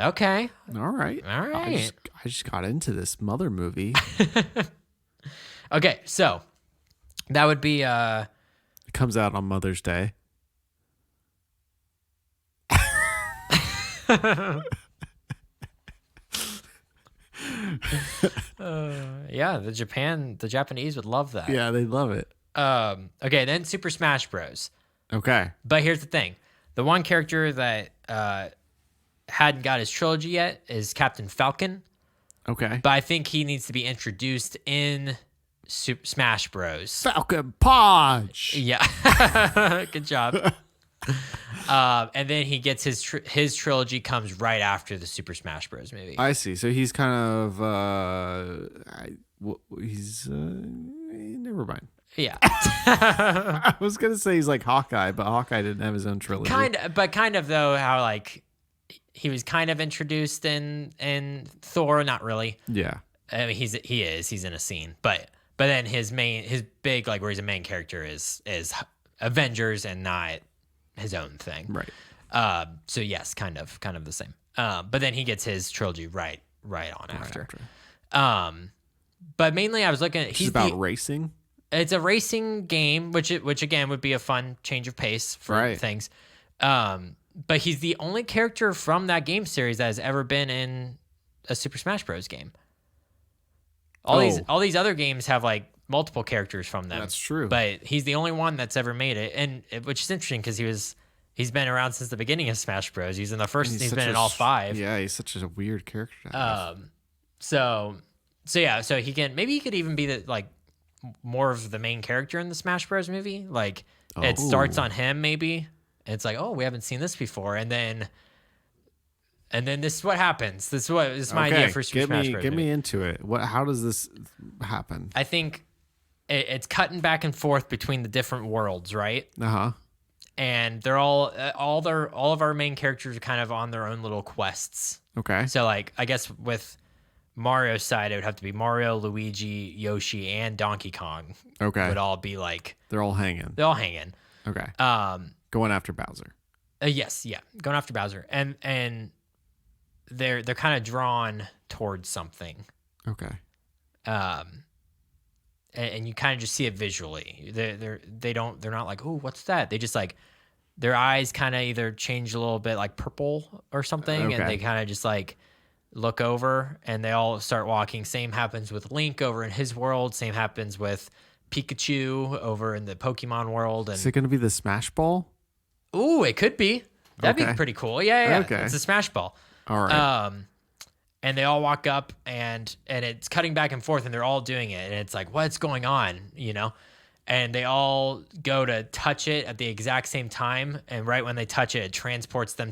Okay. All right. I just got into this mother movie. Okay, so that would be it comes out on Mother's Day. Yeah, the Japanese would love that. Yeah, they love it. Okay, then Super Smash Bros. Okay. But here's the thing. The one character that hadn't got his trilogy yet is Captain Falcon. Okay. But I think he needs to be introduced in Super Smash Bros. Falcon Punch. Yeah. Good job. And then he gets his trilogy comes right after the Super Smash Bros. Movie. I see. So he's kind of never mind. Yeah. I was gonna say he's like Hawkeye, but Hawkeye didn't have his own trilogy. Kind of though, how like he was kind of introduced in Thor, not really. Yeah. I mean, he's in a scene, but then his big like where he's a main character is Avengers and not his own thing. Right. So yes, kind of the same. But then he gets his trilogy right on after. But mainly I was looking at he's about racing. It's a racing game, which again would be a fun change of pace for things. But he's the only character from that game series that has ever been in a Super Smash Bros. Game. All these other games have like multiple characters from them. That's true. But he's the only one that's ever made it, and which is interesting because he's been around since the beginning of Smash Bros. He's in the first. He's been in all 5. Yeah, he's such a weird character. So he could even be the like more of the main character in the Smash Bros. Movie. Like it starts on him maybe. And it's like, oh, we haven't seen this before, and then this is what happens. This is my idea for Super Smash Bros. Get me into it. How does this happen? I think it's cutting back and forth between the different worlds, right? And they're all of our main characters are kind of on their own little quests. Okay. So like I guess with Mario's side, it would have to be Mario, Luigi, Yoshi, and Donkey Kong. Okay. Would all be like they're all hanging. Okay. Going after Bowser. Yes, yeah, going after Bowser, and they're kind of drawn towards something. Okay. And you kind of just see it visually. They're not like, oh, what's that? They just like their eyes kind of either change a little bit like purple or something, and they kind of just like look over, and they all start walking. Same happens with Link over in his world. Same happens with Pikachu over in the Pokemon world. And is it going to be the Smash Ball? Ooh, it could be. That'd be pretty cool. Yeah. Okay. It's a Smash Ball. All right. And they all walk up, and it's cutting back and forth, and they're all doing it, and it's like, what's going on, And they all go to touch it at the exact same time, and right when they touch it, it transports them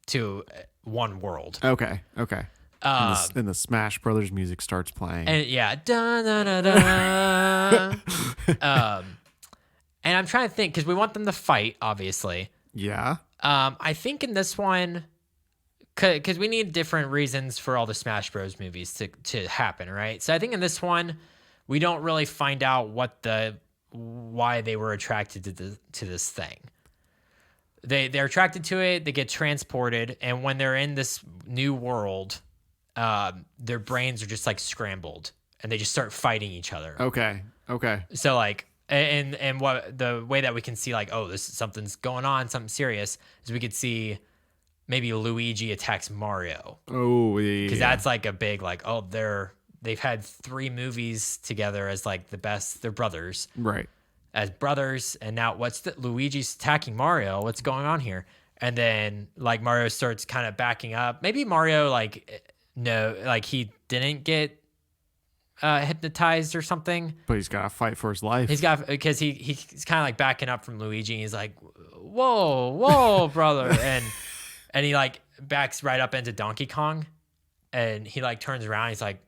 to one world. Okay. And the Smash Brothers music starts playing. And yeah, da da da da. And I'm trying to think because we want them to fight, obviously. Yeah. I think in this one, because we need different reasons for all the Smash Bros. Movies to happen, right? So I think in this one, we don't really find out why they were attracted to this thing. They're attracted to it. They get transported, and when they're in this new world, their brains are just like scrambled, and they just start fighting each other. Okay. So like, and what the way that we can see like, oh, something's going on, something serious, is we could see maybe Luigi attacks Mario. Oh, yeah. Because that's like a big like, oh, they've had 3 movies together as like the best. They're brothers, right? As brothers, and now Luigi's attacking Mario? What's going on here? And then like Mario starts kind of backing up. Maybe Mario like he didn't get hypnotized or something, but he's got to fight for his life. Because he's kind of like backing up from Luigi. And he's like, whoa, brother, and he like backs right up into Donkey Kong, and he like turns around. He's like,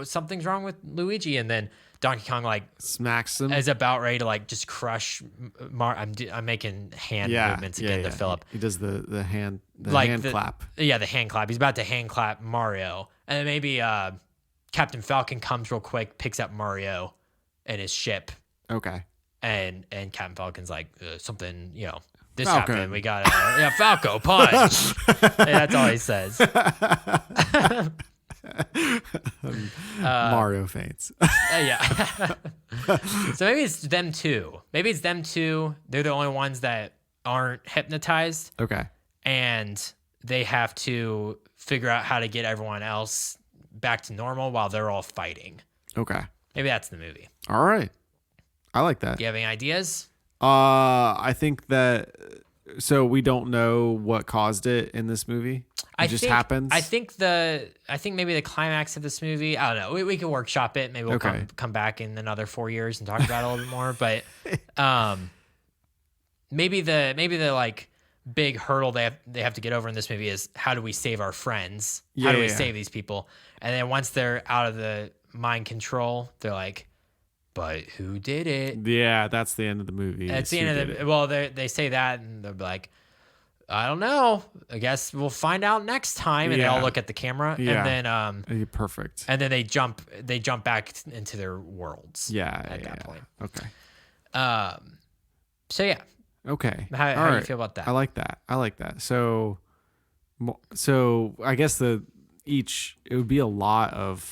something's wrong with Luigi, and then Donkey Kong like smacks him. Is about ready to like just crush. I'm making hand movements again to Philip. He does the hand hand clap. Yeah, the hand clap. He's about to hand clap Mario, and then maybe Captain Falcon comes real quick, picks up Mario and his ship. Okay. And Captain Falcon's like, something, this Falcon. happened. We got Falco punch. That's all he says. Mario faints. Yeah. So maybe it's them two. They're the only ones that aren't hypnotized. Okay. And they have to figure out how to get everyone else back to normal while they're all fighting. Okay. Maybe that's the movie. All right. I like that. Do you have any ideas? I think that so we don't know what caused it in this movie. It just happens. I think maybe the climax of this movie, I don't know. We can workshop it. Maybe we'll come back in another 4 years and talk about it a little bit more. But maybe the like big hurdle they have to get over in this movie is, how do we save our friends? How do we save these people? And then once they're out of the mind control, they're like, but who did it? Yeah, that's the end of the movie. That's the end of the. Well, they say that, and they're like, I don't know. I guess we'll find out next time. And they all look at the camera, and then perfect. And then they jump back into their worlds. Yeah, at that point. Okay. So yeah. Okay. How do you feel about that? I like that. So I guess it would be a lot.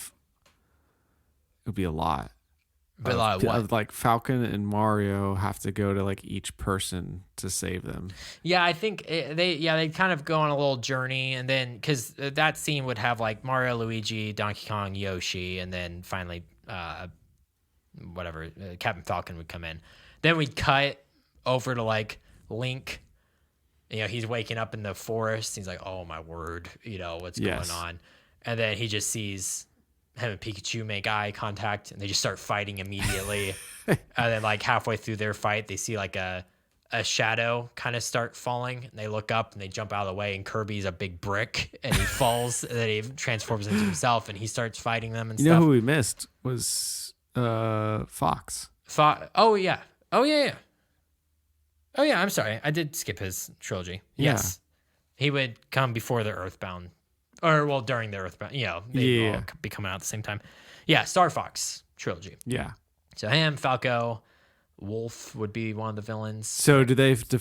But a lot of what? Like Falcon and Mario have to go to like each person to save them. Yeah, I think they kind of go on a little journey, and then because that scene would have like Mario, Luigi, Donkey Kong, Yoshi, and then finally Captain Falcon would come in. Then we'd cut over to like Link. He's waking up in the forest. He's like, oh my word, what's going on? And then he just sees him and Pikachu make eye contact, and they just start fighting immediately. And then like halfway through their fight, they see like a shadow kind of start falling, and they look up and they jump out of the way, and Kirby's a big brick, and he falls, and then he transforms into himself, and he starts fighting them and stuff. You know who we missed was Fox. Oh yeah. I'm sorry, I did skip his trilogy. Yes, he would come before the Earthbound. Or, well, during the Earthbound, they'd all be coming out at the same time. Yeah, Star Fox trilogy. Yeah. So him, Falco, Wolf would be one of the villains. So do they have to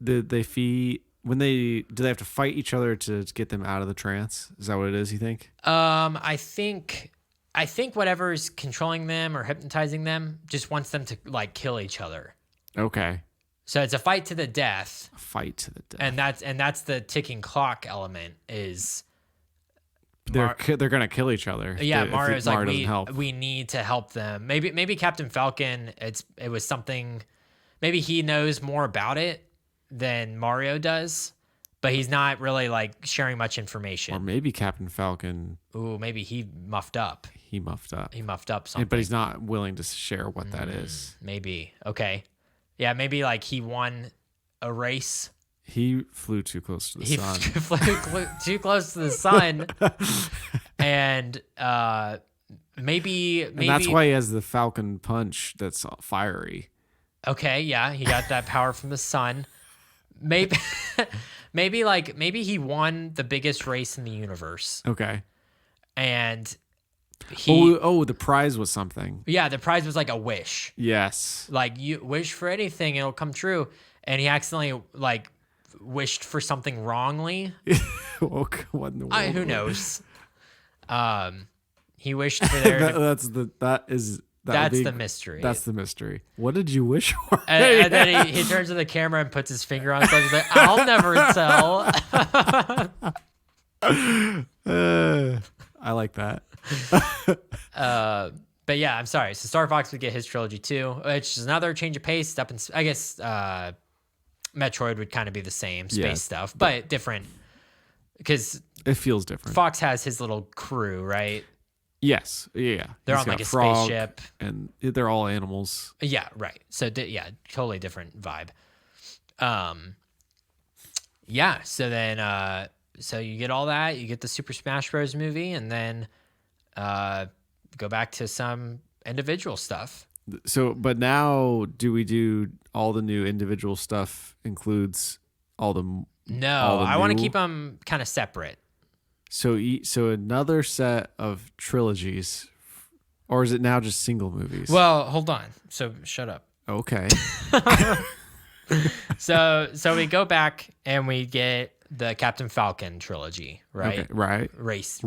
do they have to fight each other to get them out of the trance? Is that what it is, you think? I think whatever's controlling them or hypnotizing them just wants them to like kill each other. Okay. So it's a fight to the death. And that's the ticking clock element is. They're gonna kill each other. Yeah, Mario's like, help. We need to help them. Maybe Captain Falcon. It was something. Maybe he knows more about it than Mario does, but he's not really like sharing much information. Or maybe Captain Falcon. Ooh, maybe he muffed up. He muffed up something, but he's not willing to share what that is. Maybe okay, yeah, maybe like he won a race. He flew too close to the sun. He flew too close to the sun, and maybe that's why he has the Falcon punch that's fiery. Okay, yeah, he got that power from the sun. Maybe he won the biggest race in the universe. Okay, and The prize was something. Yeah, the prize was like a wish. Yes. Like, you wish for anything, it'll come true. And he accidentally like wished for something wrongly. What in the world? Who knows? He wished for there. That's the mystery. That's the mystery. What did you wish for? And then he turns to the camera and puts his finger on himself. He's like, I'll never tell. I like that. But yeah, I'm sorry. So Star Fox would get his trilogy too, which is another change of pace. I guess Metroid would kind of be the same space stuff, but different because it feels different. Fox has his little crew, right? Yes. Yeah. They're on like a spaceship, and they're all animals. Yeah. Right. So totally different vibe. Yeah. So then, so you get all that. You get the Super Smash Bros. Movie, and then go back to some individual stuff. So, but now, do we do all the new individual stuff? Includes all the I want to keep them kind of separate. So another set of trilogies, or is it now just single movies? Well, hold on. So shut up. Okay. So we go back and we get the Captain Falcon trilogy, right? Okay, right. Race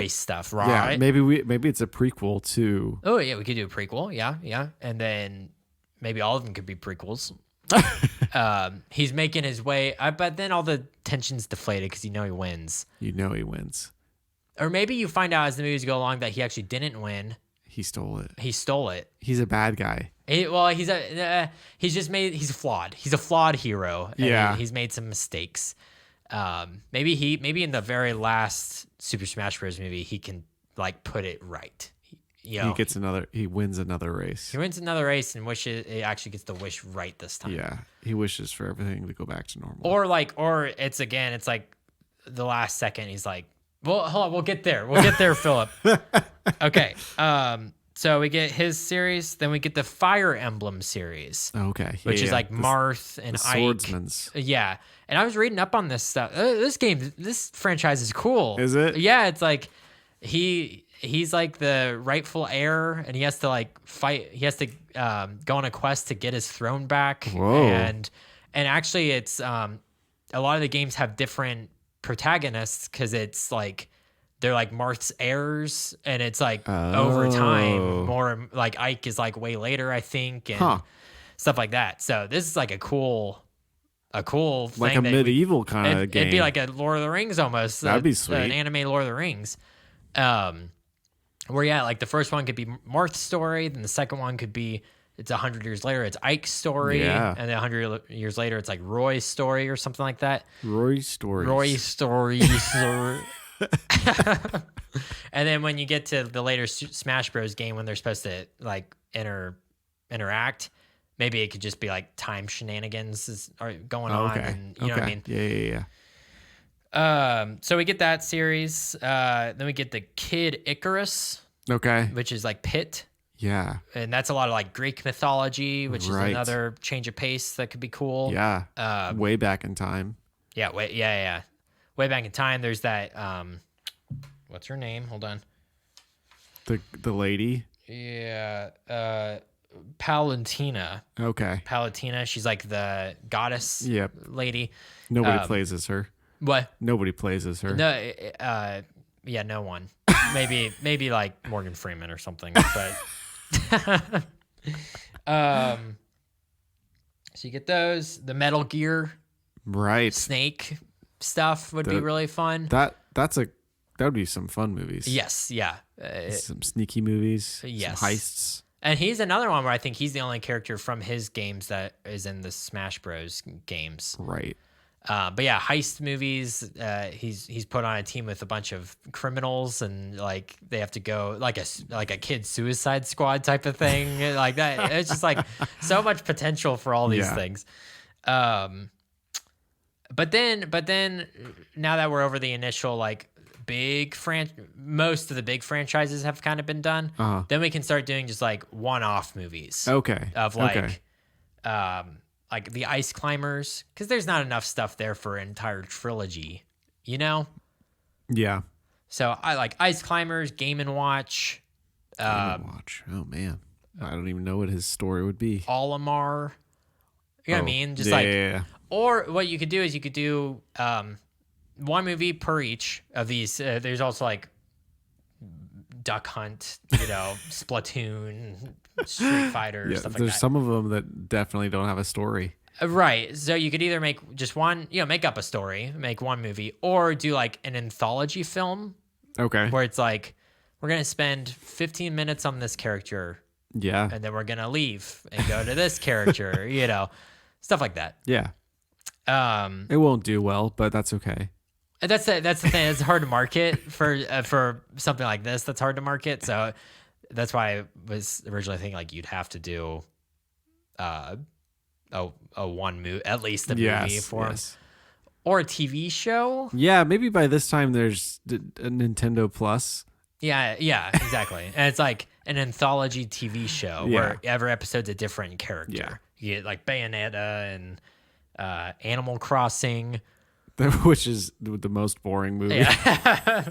stuff, right? Yeah, maybe it's a prequel to. Oh yeah, we could do a prequel. Yeah, and then maybe all of them could be prequels. He's making his way, but then all the tension's deflated because he wins. He wins. Or maybe you find out as the movies go along that he actually didn't win. He stole it. He's a bad guy. He's flawed. He's a flawed hero. And he's made some mistakes. Maybe in the very last Super Smash Bros. Movie, he can like put it right. He wins another race. He wins another race and it actually gets the wish right this time. Yeah. He wishes for everything to go back to normal. Or it's like the last second he's like, well, hold on, we'll get there, Philip. Okay. So we get his series, then we get the Fire Emblem series. Okay. Which is like Marth and Ike. Swordsman's. Yeah. And I was reading up on this stuff. This franchise is cool. Is it? Yeah, it's like he's like the rightful heir, and he has to like fight. He has to go on a quest to get his throne back. Whoa. And actually, it's a lot of the games have different protagonists because it's like they're like Marth's heirs, and it's like over time more like Ike is like way later, I think, and stuff like that. So this is like a cool thing, like a medieval kind of game. It'd be like a Lord of the Rings almost. That'd be sweet. An anime Lord of the Rings. Where like the first one could be Marth's story, then the second one could be it's 100 years later, it's Ike's story, and then 100 years later, it's like Roy's story or something like that. Roy's story. And then when you get to the later Smash Bros. Game when they're supposed to like interact, maybe it could just be like time shenanigans are going on. And, you know what I mean? Yeah. So we get that series. Then we get the Kid Icarus. Okay. Which is like Pit. Yeah. And that's a lot of like Greek mythology, which is another change of pace that could be cool. Yeah. Way back in time. Yeah. Way back in time. There's that. What's her name? Hold on. The lady. Yeah. Palutena. Okay. Palutena. She's like the goddess. Lady. Nobody plays as her. What? Nobody plays as her. No. Yeah. No one. maybe like Morgan Freeman or something. But. So you get those. The Metal Gear. Right. Snake stuff would be really fun. That would be some fun movies. Yes, yeah. Some sneaky movies. Yes. Some heists. And he's another one where I think he's the only character from his games that is in the Smash Bros. Games. Right. But yeah, heist movies. He's put on a team with a bunch of criminals, and like they have to go like a kid Suicide Squad type of thing, like that. It's just like so much potential for all these things. But then now that we're over the initial like most of the big franchises have kind of been done. Then we can start doing just like one-off movies. Okay. Of like the Ice Climbers, because there's not enough stuff there for an entire trilogy, you know? Yeah. So I like Ice Climbers, Game and Watch, Watch. Oh man, I don't even know what his story would be. Olimar. You know what I mean? Just yeah. Or what you could do is you could do one movie per each of these. There's also like Duck Hunt, Splatoon, Street Fighter, stuff like that. There's some of them that definitely don't have a story. Right. So you could either make just one, make up a story, make one movie, or do like an anthology film. Okay. Where it's like, we're going to spend 15 minutes on this character. Yeah. And then we're going to leave and go to this character, stuff like that. Yeah. It won't do well, but that's okay. That's the thing. It's hard to market for something like this. That's hard to market. So that's why I was originally thinking like you'd have to do a one movie, at least a movie for him. Or a TV show. Yeah, maybe by this time there's a Nintendo Plus. Yeah, exactly. And it's like an anthology TV show where every episode's a different character. Yeah. You get like Bayonetta and Animal Crossing. Which is the most boring movie. Yeah.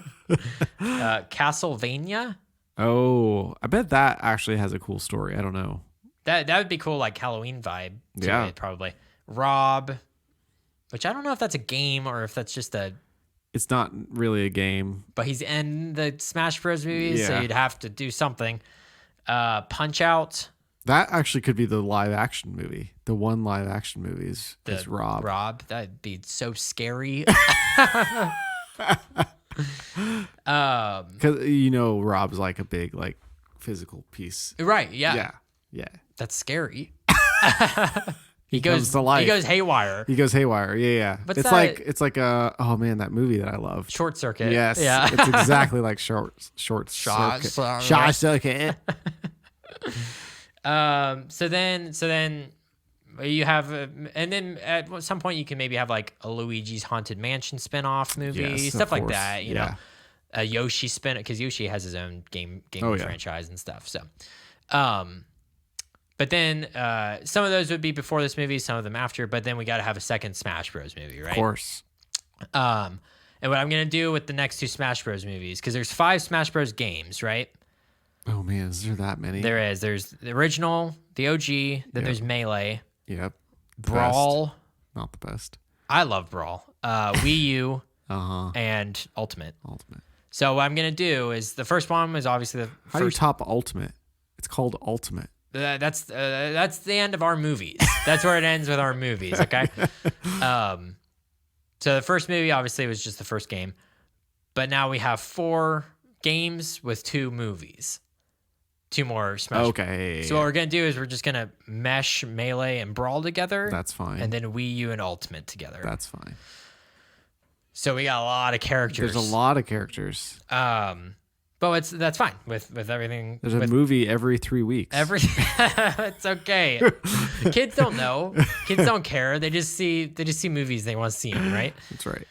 Castlevania. Oh, I bet that actually has a cool story. I don't know. That would be cool, like Halloween vibe to it, probably. Rob, which I don't know if that's a game or if that's just It's not really a game. But he's in the Smash Bros. Movies, so Yeah. you'd have to do something. Punch Out. That actually could be the live action movie. The one live action movie is Rob. Rob, that'd be so scary. Because Rob's like a big physical piece. Right? Yeah. Yeah. That's scary. He goes to life. He goes haywire. Yeah. But it's like oh man, that movie that I loved. Short Circuit. Yes. Yeah. It's exactly like Short Circuit. Short Circuit. So then you have, and then at some point you can maybe have like a Luigi's Haunted Mansion spinoff movie, Yes, stuff of like course. that. You know, a Yoshi spin, because Yoshi has his own game franchise and stuff. So, but then some of those would be before this movie, some of them after. But then we got to have a second Smash Bros. Movie, right? Of course. And what I'm gonna do with the next two Smash Bros. Movies, because there's 5 Smash Bros. Games, right? Oh man, is there that many? There is. There's the original, the OG. Then there's Melee. Yep. Brawl. Best. Not the best. I love Brawl. Wii U. Uh-huh. And Ultimate. Ultimate. So what I'm gonna do is the first one is obviously the How do you first. top Ultimate? It's called Ultimate. That's the end of our movies. That's where it ends with our movies. Okay. So the first movie obviously was just the first game, but now we have 4 games with 2 movies. 2 more Smash. Okay. So what we're gonna do is we're just gonna mesh Melee and Brawl together. That's fine. And then Wii U and Ultimate together. That's fine. So we got a lot of characters. There's a lot of characters. But that's fine with everything. There's a movie every 3 weeks. It's okay. Kids don't know. Kids don't care. They just see movies. They want to see them, right? That's right.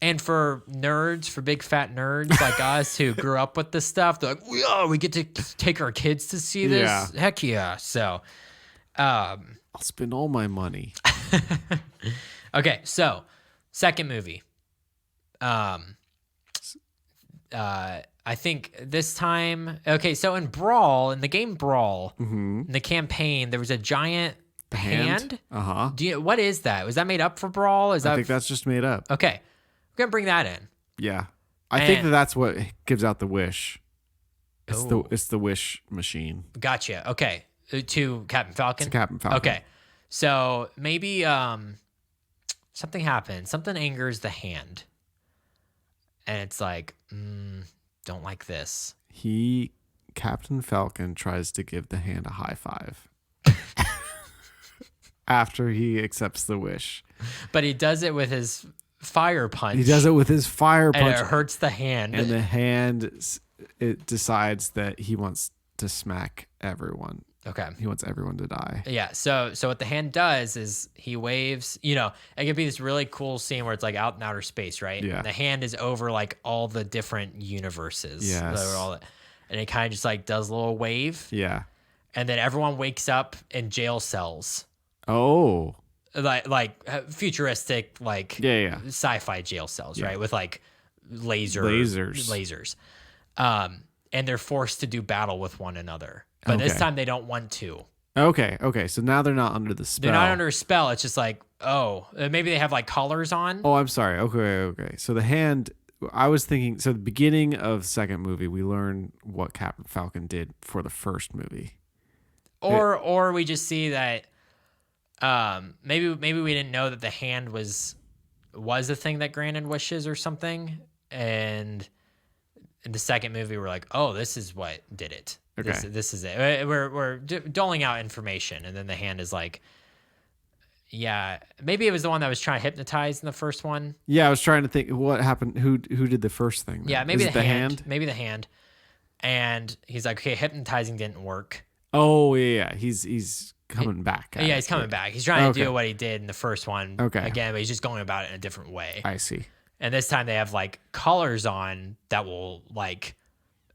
And for nerds, for big fat nerds like us who grew up with this stuff, they're like, we get to take our kids to see this. Yeah. Heck yeah! So, I'll spend all my money. okay. So, second movie. I think this time. Okay, so in Brawl, in the game Brawl, in the campaign, there was a giant hand. Uh-huh. What is that? Was that made up for Brawl? I think that's just made up. Okay? We're gonna bring that in. Yeah. I think that's what gives out the wish. It's the wish machine. Gotcha. Okay. To Captain Falcon. It's Captain Falcon. Okay. So maybe something happens. Something angers the hand, and it's like, don't like this. Captain Falcon tries to give the hand a high five after he accepts the wish. But he does it with his fire punch. He does it with his fire punch. And it hurts the hand. And the hand, it decides that he wants to smack everyone. Okay. He wants everyone to die. Yeah. So what the hand does is he waves, it could be this really cool scene where it's like out in outer space, right? Yeah. And the hand is over like all the different universes. Yes. And it kind of just like does a little wave. Yeah. And then everyone wakes up in jail cells. Oh. Like futuristic, Yeah. sci-fi jail cells, right? With like lasers. And they're forced to do battle with one another. But this time they don't want to. Okay. So now they're not under the spell. They're not under a spell. It's just like, maybe they have like collars on. Oh, I'm sorry. Okay. So the hand, I was thinking, so the beginning of the second movie, we learn what Captain Falcon did for the first movie. Or we just see that maybe we didn't know that the hand was a thing that granted wishes or something. And in the second movie, we're like, oh, this is what did it. Okay. This is it. We're doling out information, and then the hand is like, yeah, maybe it was the one that was trying to hypnotize in the first one. Yeah, I was trying to think what happened. Who did the first thing? Then? Yeah, maybe the hand. Maybe the hand. And he's like, okay, hypnotizing didn't work. Oh yeah, he's coming back. Yeah, he's coming back. He's trying to do what he did in the first one. Okay. Again, but he's just going about it in a different way. I see. And this time they have like collars on that will like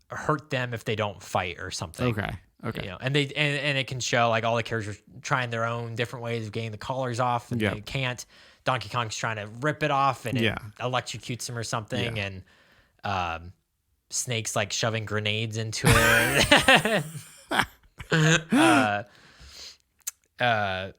hurt them if they don't fight or something. Okay. You know, and it can show like all the characters trying their own different ways of getting the collars off, and they can't. Donkey Kong's trying to rip it off, and it electrocutes him or something, and Snake's like shoving grenades into it. But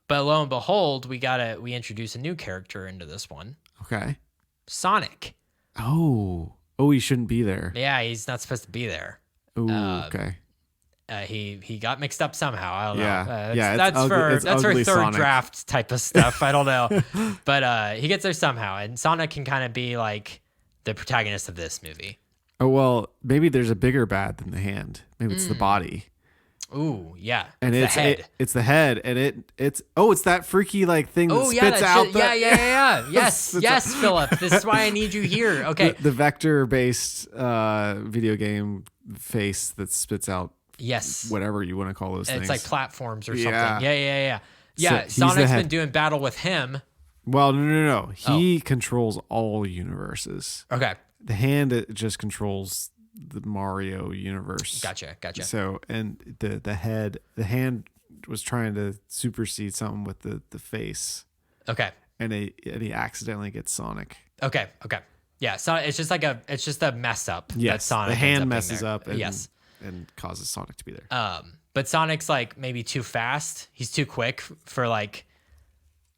lo and behold, we introduce a new character into this one. Okay. Sonic. Oh, he shouldn't be there. Yeah, he's not supposed to be there. Ooh, okay. He got mixed up somehow. I don't know. That's for third Sonic. draft type of stuff. I don't know, but he gets there somehow, and Sonic can kind of be like the protagonist of this movie. Oh well, maybe there's a bigger bad than the hand. Maybe it's the body. Ooh, yeah. And it's the head. It's the head, and it's that freaky like thing that spits out. Yeah. Yes, Philip. This is why I need you here. Okay. The vector-based video game face that spits out. Yes. Whatever you want to call those things. It's like platforms or something. Yeah. Yeah, So Sonic's been doing battle with him. Well, no. He controls all universes. Okay. The hand just controls the Mario universe. Gotcha. So, and the hand was trying to supersede something with the face. Okay. And he accidentally gets Sonic. Okay. Yeah. So it's just a mess up. Yes. That Sonic the hand ends messes up. And, yes. And causes Sonic to be there. But Sonic's like maybe too fast. He's too quick for like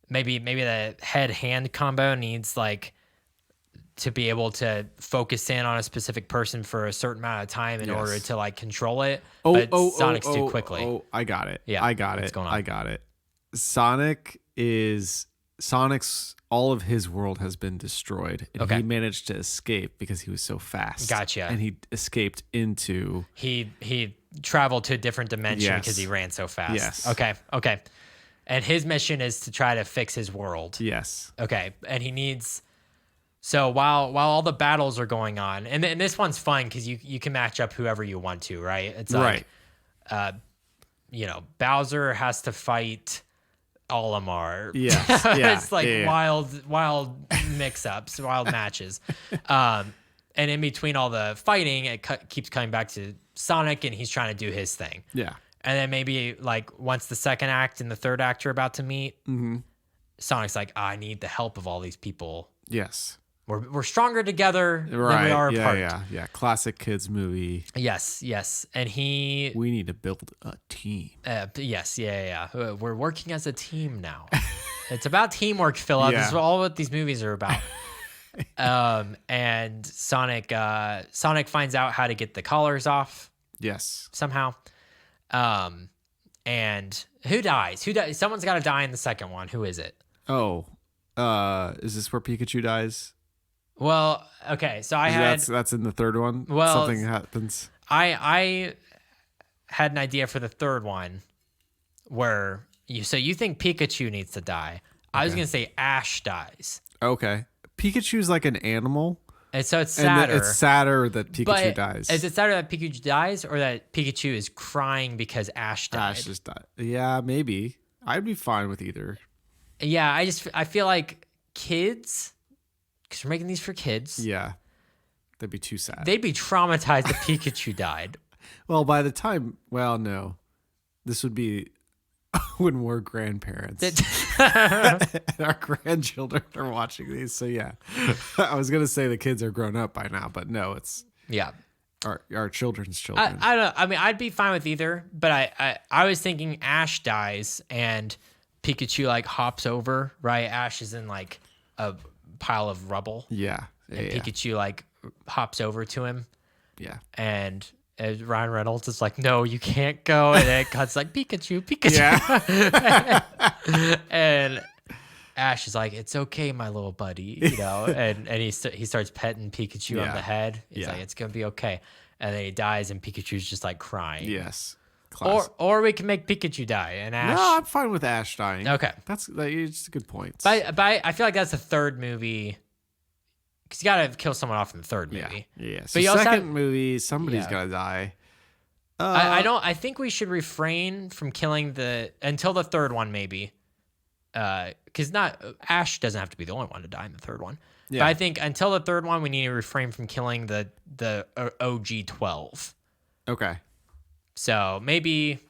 maybe the head hand combo needs like to be able to focus in on a specific person for a certain amount of time in order to like control it. But Sonic's too quickly. Oh, I got it. Yeah. I got it. I got it. Sonic's all of his world has been destroyed, and he managed to escape because he was so fast. Gotcha. And he escaped into. He traveled to a different dimension because he ran so fast. Yes. Okay. And his mission is to try to fix his world. Yes. Okay. And he needs. So while all the battles are going on, and this one's fun because you can match up whoever you want to, right? It's like, Bowser has to fight Olimar. Yes. Yeah. It's like wild mix-ups, wild matches. And in between all the fighting, it keeps coming back to Sonic, and he's trying to do his thing. Yeah. And then maybe like once the second act and the third act are about to meet, Sonic's like, I need the help of all these people. Yes. We're stronger together than we are apart. Yeah. Classic kids movie. Yes. And we need to build a team. Yes. We're working as a team now. It's about teamwork, Philip. This is all what these movies are about. And Sonic finds out how to get the collars off. Yes. Somehow. And who dies? Someone's got to die in the second one. Who is it? Oh, is this where Pikachu dies? Well, okay. So that's in the third one. Well, something happens. I had an idea for the third one where you think Pikachu needs to die. I was going to say Ash dies. Okay. Pikachu's like an animal. And so it's sadder. And it's sadder that Pikachu dies. Is it sadder that Pikachu dies or that Pikachu is crying because Ash died? Ash just died. Yeah, maybe. I'd be fine with either. Yeah, I feel like kids, because we're making these for kids. Yeah. They'd be too sad. They'd be traumatized if Pikachu died. Well, by the time, no. This would be when we're grandparents. And our grandchildren are watching these. So yeah, I was gonna say the kids are grown up by now, but no, it's Yeah. our children's children. I don't. I mean, I'd be fine with either, but I was thinking Ash dies and Pikachu like hops over. Right, Ash is in like a pile of rubble. Yeah. And Pikachu like hops over to him. Yeah. And Ryan Reynolds is like, "No, you can't go," and it cuts like Pikachu. Yeah. And Ash is like, "It's okay, my little buddy," you know, and he starts petting Pikachu on the head. He's like, "It's gonna be okay," and then he dies, and Pikachu's just like crying. Yes. Classic. Or we can make Pikachu die, and Ash. No, I'm fine with Ash dying. Okay, that's a good point. But I feel like that's the third movie. Because you gotta kill someone off in the third movie. Yeah. But So you also second movie, somebody's gotta die. I think we should refrain from killing until the third one, maybe. Because Ash doesn't have to be the only one to die in the third one. Yeah. But I think until the third one, we need to refrain from killing the OG 12. Okay. So maybe.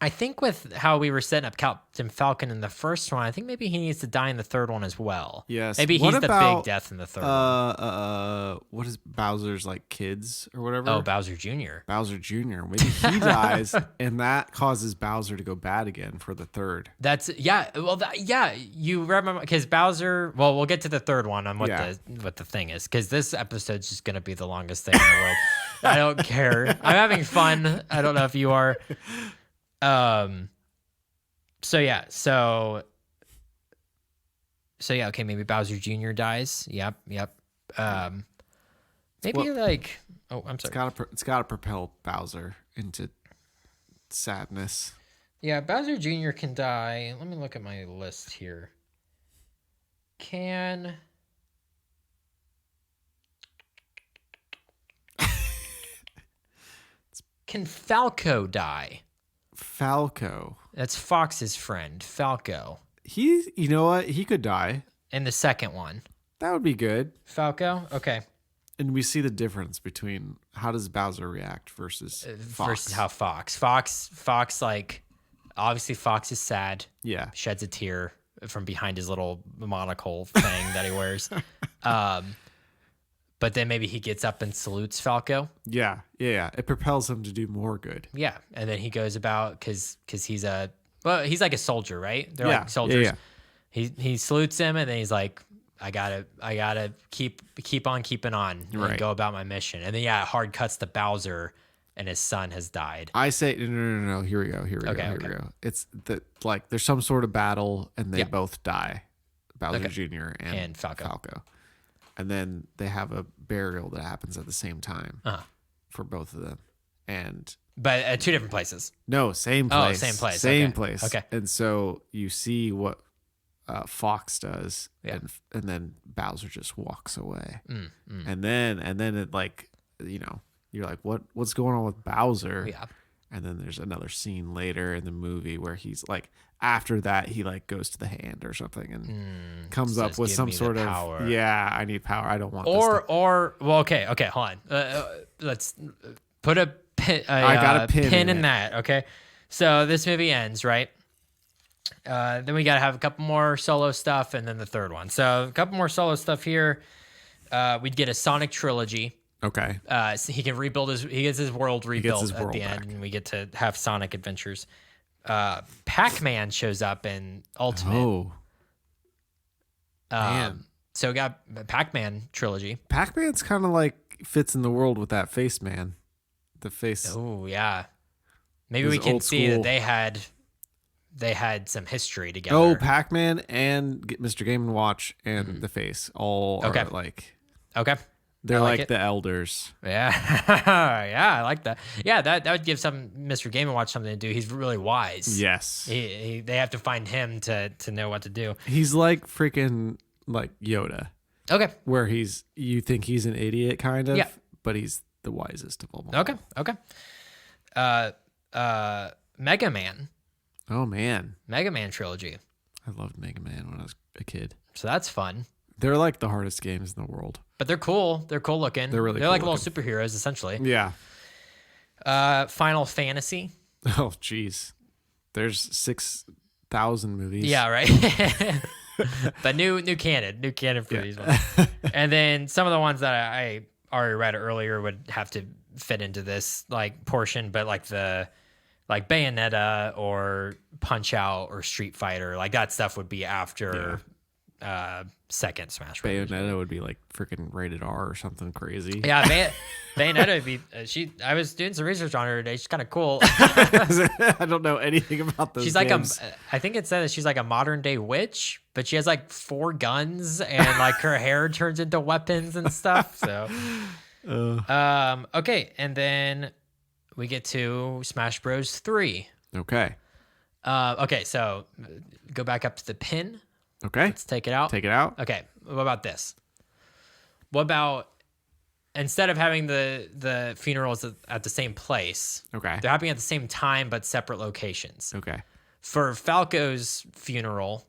I think with how we were setting up Captain Falcon in the first one, I think maybe he needs to die in the third one as well. Yes. Maybe he's the big death in the third one. What is Bowser's like kids or whatever? Oh, Bowser Jr. Bowser Jr. Maybe he dies, and that causes Bowser to go bad again for the third. Well, you remember because Bowser. Well, we'll get to the third one on what the thing is, because this episode's just gonna be the longest thing in the world. I don't care. I'm having fun. I don't know if you are. So yeah, okay, maybe Bowser Jr. dies. Yep. Maybe like, oh, I'm sorry. It's gotta propel Bowser into sadness. Yeah, Bowser Jr. can die. Let me look at my list here. Can Falco die? Falco. That's Fox's friend, Falco. You know what? He could die. In the second one. That would be good. Falco? Okay. And we see the difference between how does Bowser react versus Fox. Versus how Fox, like, obviously Fox is sad. Yeah. Sheds a tear from behind his little monocle thing that he wears. But then maybe he gets up and salutes Falco. Yeah. It propels him to do more good. Yeah, and then he goes about because he's like a soldier, right? They're like soldiers. Yeah. He salutes him, and then he's like, I gotta keep on keeping on and go about my mission. And then it hard cuts to Bowser, and his son has died. I say no. Here we go. It's like there's some sort of battle, and they both die. Bowser Jr. and Falco. And then they have a burial that happens at the same time for both of them. But at two different places. No, same place. Oh, same place. Same place. Okay. And so you see what Fox does, and then Bowser just walks away. And then it like, you're like, what's going on with Bowser? Yeah. And then there's another scene later in the movie where he's like, after that, he like goes to the hand or something and comes up with some sort of power. Yeah, I need power. I don't want okay, hold on. Let's put a pin in that. Okay, so this movie ends right. Then we gotta have a couple more solo stuff, and then the third one. So a couple more solo stuff here. We'd get a Sonic trilogy. Okay. So he can he gets his world rebuilt at the end, and we get to have Sonic adventures. Pac-Man shows up in Ultimate. Oh. Man. So we got the Pac-Man trilogy. Pac-Man's kind of like fits in the world with that face, man. The face. Oh yeah. Maybe we can see that they had some history together. Oh, Pac-Man and Mr. Game & Watch and the face all are like. Okay. They're like the elders. Yeah. Yeah, I like that. Yeah, that would give Mr. Game & Watch something to do. He's really wise. Yes. They have to find him to know what to do. He's like freaking like Yoda. Okay. Where you think he's an idiot kind of, but he's the wisest of all. Okay. Mega Man. Oh man. Mega Man trilogy. I loved Mega Man when I was a kid. So that's fun. They're like the hardest games in the world. But they're cool. They're cool looking. They're cool like little superheroes, essentially. Yeah. Final Fantasy. Oh, jeez. There's 6,000 movies. Yeah, right. But new canon for these ones. And then some of the ones that I already read earlier would have to fit into this like portion, but like Bayonetta or Punch Out or Street Fighter, like that stuff would be after second Smash Bros. Bayonetta would be like freaking rated R or something crazy. Yeah, Bayonetta would be. I was doing some research on her today. She's kind of cool. I don't know anything about those. She's games. I think it said that she's like a modern day witch, but she has like 4 guns and like her hair turns into weapons and stuff. So, okay, and then we get to Smash Bros. 3. Okay. Okay, so go back up to the pin. Okay. Let's take it out. Take it out. Okay. What about this? What about instead of having the funerals at the same place? Okay. They're happening at the same time but separate locations. Okay. For Falco's funeral,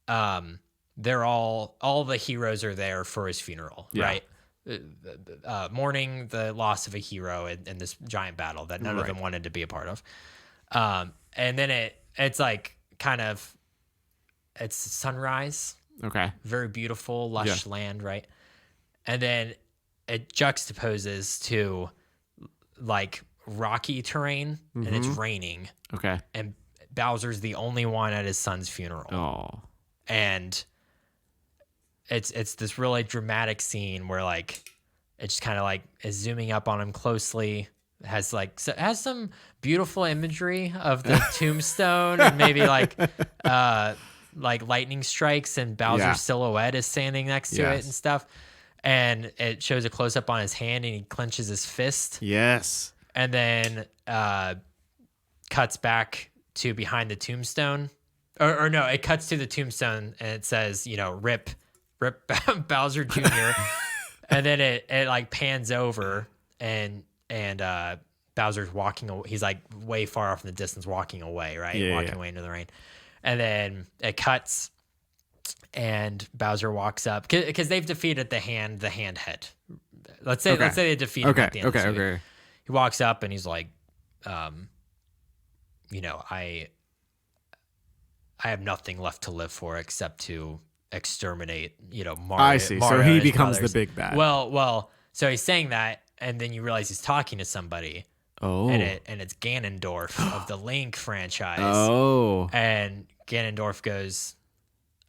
they're all the heroes are there for his funeral, right? Mourning the loss of a hero in this giant battle that none of them wanted to be a part of. And then it's like kind of it's sunrise. Okay. Very beautiful, lush land, right? And then it juxtaposes to like rocky terrain and it's raining. Okay. And Bowser's the only one at his son's funeral. Oh. And it's this really dramatic scene where like it just kind of like is zooming up on him closely. It has some beautiful imagery of the tombstone and maybe like lightning strikes and Bowser's silhouette is standing next to it and stuff. And it shows a close up on his hand and he clenches his fist. Yes. And then cuts back to behind the tombstone. Or no, it cuts to the tombstone and it says, rip Bowser Jr. And then it like pans over and Bowser's walking away. He's like way far off in the distance walking away, right? Walking away into the rain. And then it cuts and Bowser walks up because they've defeated the hand head. Let's say they defeated him at the end of the movie. He walks up and he's like, I have nothing left to live for except to exterminate, Mario. I see. Mario so he becomes brothers. The big bad. Well, so he's saying that, and then you realize he's talking to somebody. Oh. And it's Ganondorf of the Link franchise. Oh. And Ganondorf goes,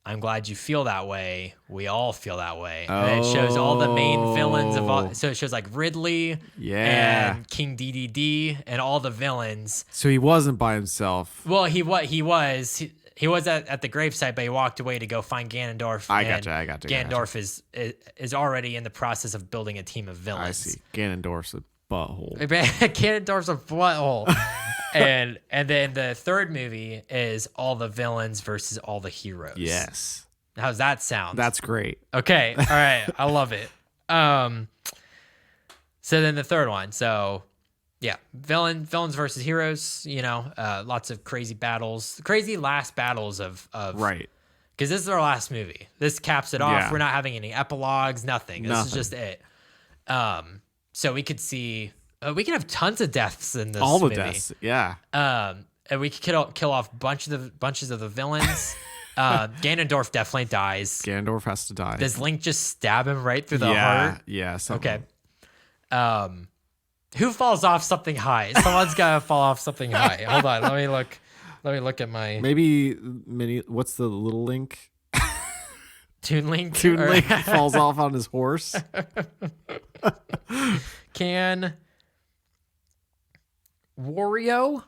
I'm glad you feel that way. We all feel that way. Oh. And it shows all the main villains of all. So it shows like Ridley and King DDD and all the villains. So he wasn't by himself. Well, he was. He was at the gravesite, but he walked away to go find Ganondorf. I gotcha. Ganondorf is already in the process of building a team of villains. I see. Ganondorf's a butthole. Ganondorf's a butthole. and then the third movie is all the villains versus all the heroes. Yes. How's that sound? That's great. Okay. All right. I love it. So then the third one. So yeah, villains versus heroes, lots of crazy battles, crazy last battles of right. Because this is our last movie. This caps it off. Yeah. We're not having any epilogues, nothing. This is just it. So we could see, we can have tons of deaths in this movie. Deaths, yeah. And we could kill off bunches of the villains. Ganondorf definitely dies. Ganondorf has to die. Does Link just stab him right through the heart? Yeah. Okay. Who falls off something high? Someone's gotta fall off something high. Hold on, let me look at my maybe mini. What's the little Link? Toon Link. Toon Link falls off on his horse. Can Wario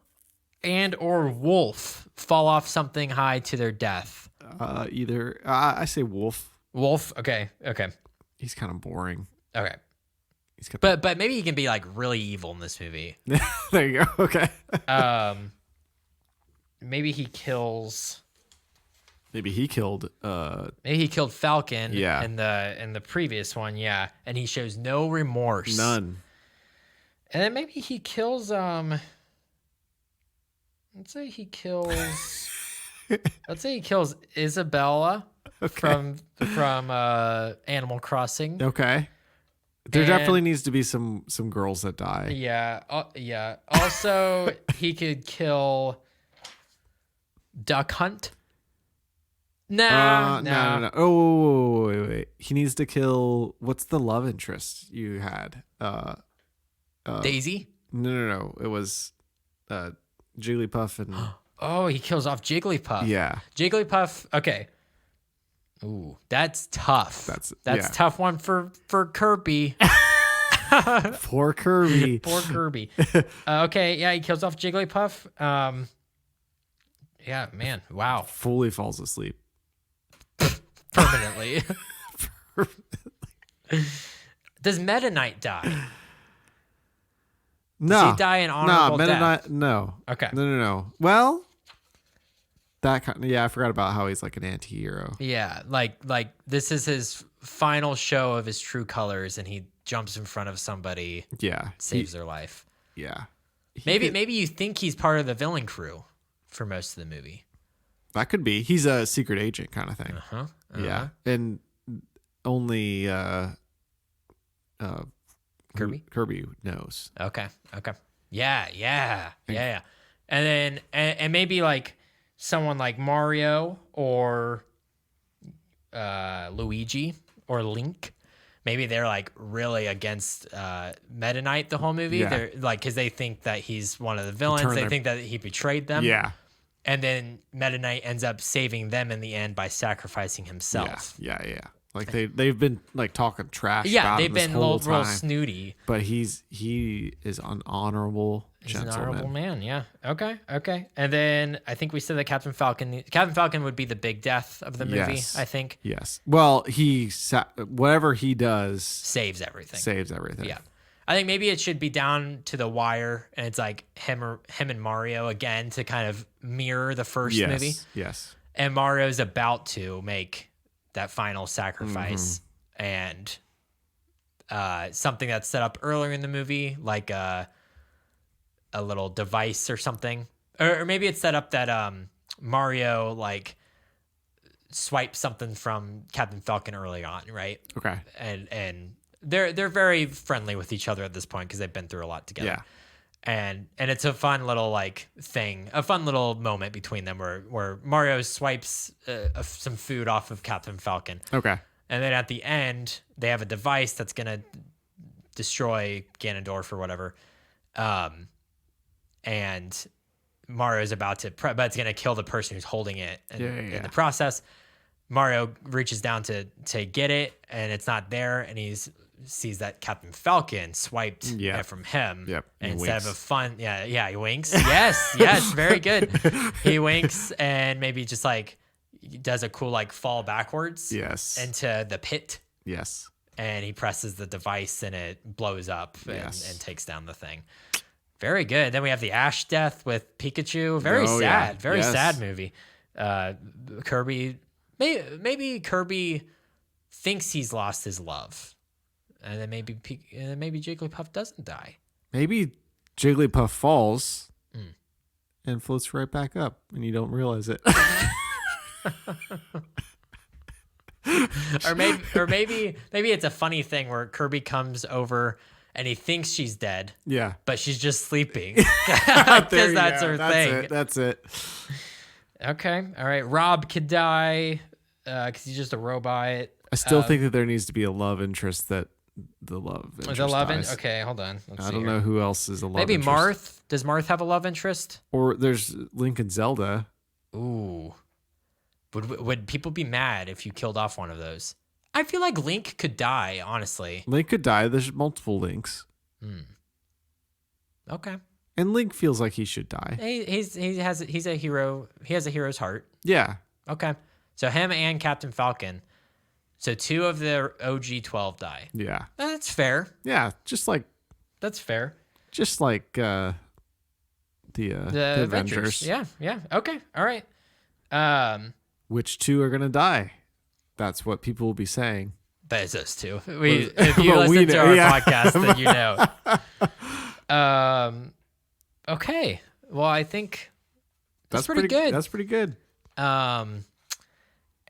and or Wolf fall off something high to their death? Either. I say Wolf. Wolf. Okay. He's kind of boring. Okay. But maybe he can be like really evil in this movie. There you go. Okay. Maybe he kills. Maybe he killed. Maybe he killed Falcon. Yeah. In the previous one, yeah, and he shows no remorse. None. And then maybe he kills. Let's say he kills. Let's say he kills Isabella from Animal Crossing. Okay. There definitely needs to be some girls that die. Yeah. Yeah. Also, he could kill. Duck Hunt? No. No. Oh, wait. He needs to kill. What's the love interest you had? Daisy? No. It was Jigglypuff and. Oh, he kills off Jigglypuff. Yeah. Jigglypuff. Okay. Ooh, that's tough. That's yeah. tough one for Kirby. Poor Kirby. Poor Kirby. Okay, yeah, he kills off Jigglypuff. Yeah, man, wow. Fully falls asleep. Permanently. Does Meta Knight die? No. Does he die an honorable Meta death? Knight, no. Okay. No. Well, that kind of, yeah, I forgot about how he's like an anti-hero. Yeah, like this is his final show of his true colors, and he jumps in front of somebody. Yeah. Saves their life. Yeah. Maybe you think he's part of the villain crew for most of the movie. That could be. He's a secret agent kind of thing. Yeah. And only Kirby knows. Okay. Yeah. And then and maybe like someone like Mario or Luigi or Link. Maybe they're like really against Meta Knight the whole movie. Yeah. They're like, because they think that he's one of the villains. They think that he betrayed them. Yeah. And then Meta Knight ends up saving them in the end by sacrificing himself. Yeah. Like they've been like talking trash. Yeah, about they've him this been whole real time, snooty. but he is an honorable He's gentleman. an honorable man. Yeah. Okay. And then I think we said that Captain Falcon would be the big death of the movie. Yes. I think Yes. Well, whatever he does saves everything. Yeah. I think maybe it should be down to the wire, and it's like him and Mario again to kind of mirror the first movie. Yes. And Mario's about to make that final sacrifice, and something that's set up earlier in the movie, like a little device or something, or maybe it's set up that Mario like swipes something from Captain Falcon early on, right? Okay. And they're very friendly with each other at this point because they've been through a lot together. Yeah. And it's a fun little like thing, a fun little moment between them where Mario swipes some food off of Captain Falcon. Okay. And then at the end, they have a device that's gonna destroy Ganondorf or whatever, and Mario's about to, but it's gonna kill the person who's holding it. And in the process, Mario reaches down to get it, and it's not there, and sees that Captain Falcon swiped it from him. Yep. And instead of a fun, he winks. yes, very good. He winks and maybe just like does a cool like fall backwards. Yes. Into the pit. Yes. And he presses the device and it blows up and takes down the thing. Very good. Then we have the Ash death with Pikachu. Very sad. Very sad movie. Kirby, maybe Kirby thinks he's lost his love. And then maybe Jigglypuff doesn't die. Maybe Jigglypuff falls and floats right back up, and you don't realize it. or maybe it's a funny thing where Kirby comes over and he thinks she's dead. Yeah, but she's just sleeping because that's her thing. That's it. Okay, all right. Rob could die because he's just a robot. I still think that there needs to be a love interest that. The love interest. Okay, hold on. I don't know who else is a love maybe interest. Marth. Does Marth have a love interest? Or there's Link and Zelda. Ooh. Would people be mad if you killed off one of those? I feel like Link could die, honestly. Link could die. There's multiple Links. Okay. And Link feels like he should die. He's a hero. He has a hero's heart. Yeah. Okay. So him and Captain Falcon. So 2 of the OG 12 die. Yeah. That's fair. Yeah, That's fair. Just like the Avengers. Yeah. Okay. All right. Which 2 are gonna die? That's what people will be saying. That is those 2. If you listen to our podcast, then you know. Okay. Well, I think that's pretty good. That's pretty good.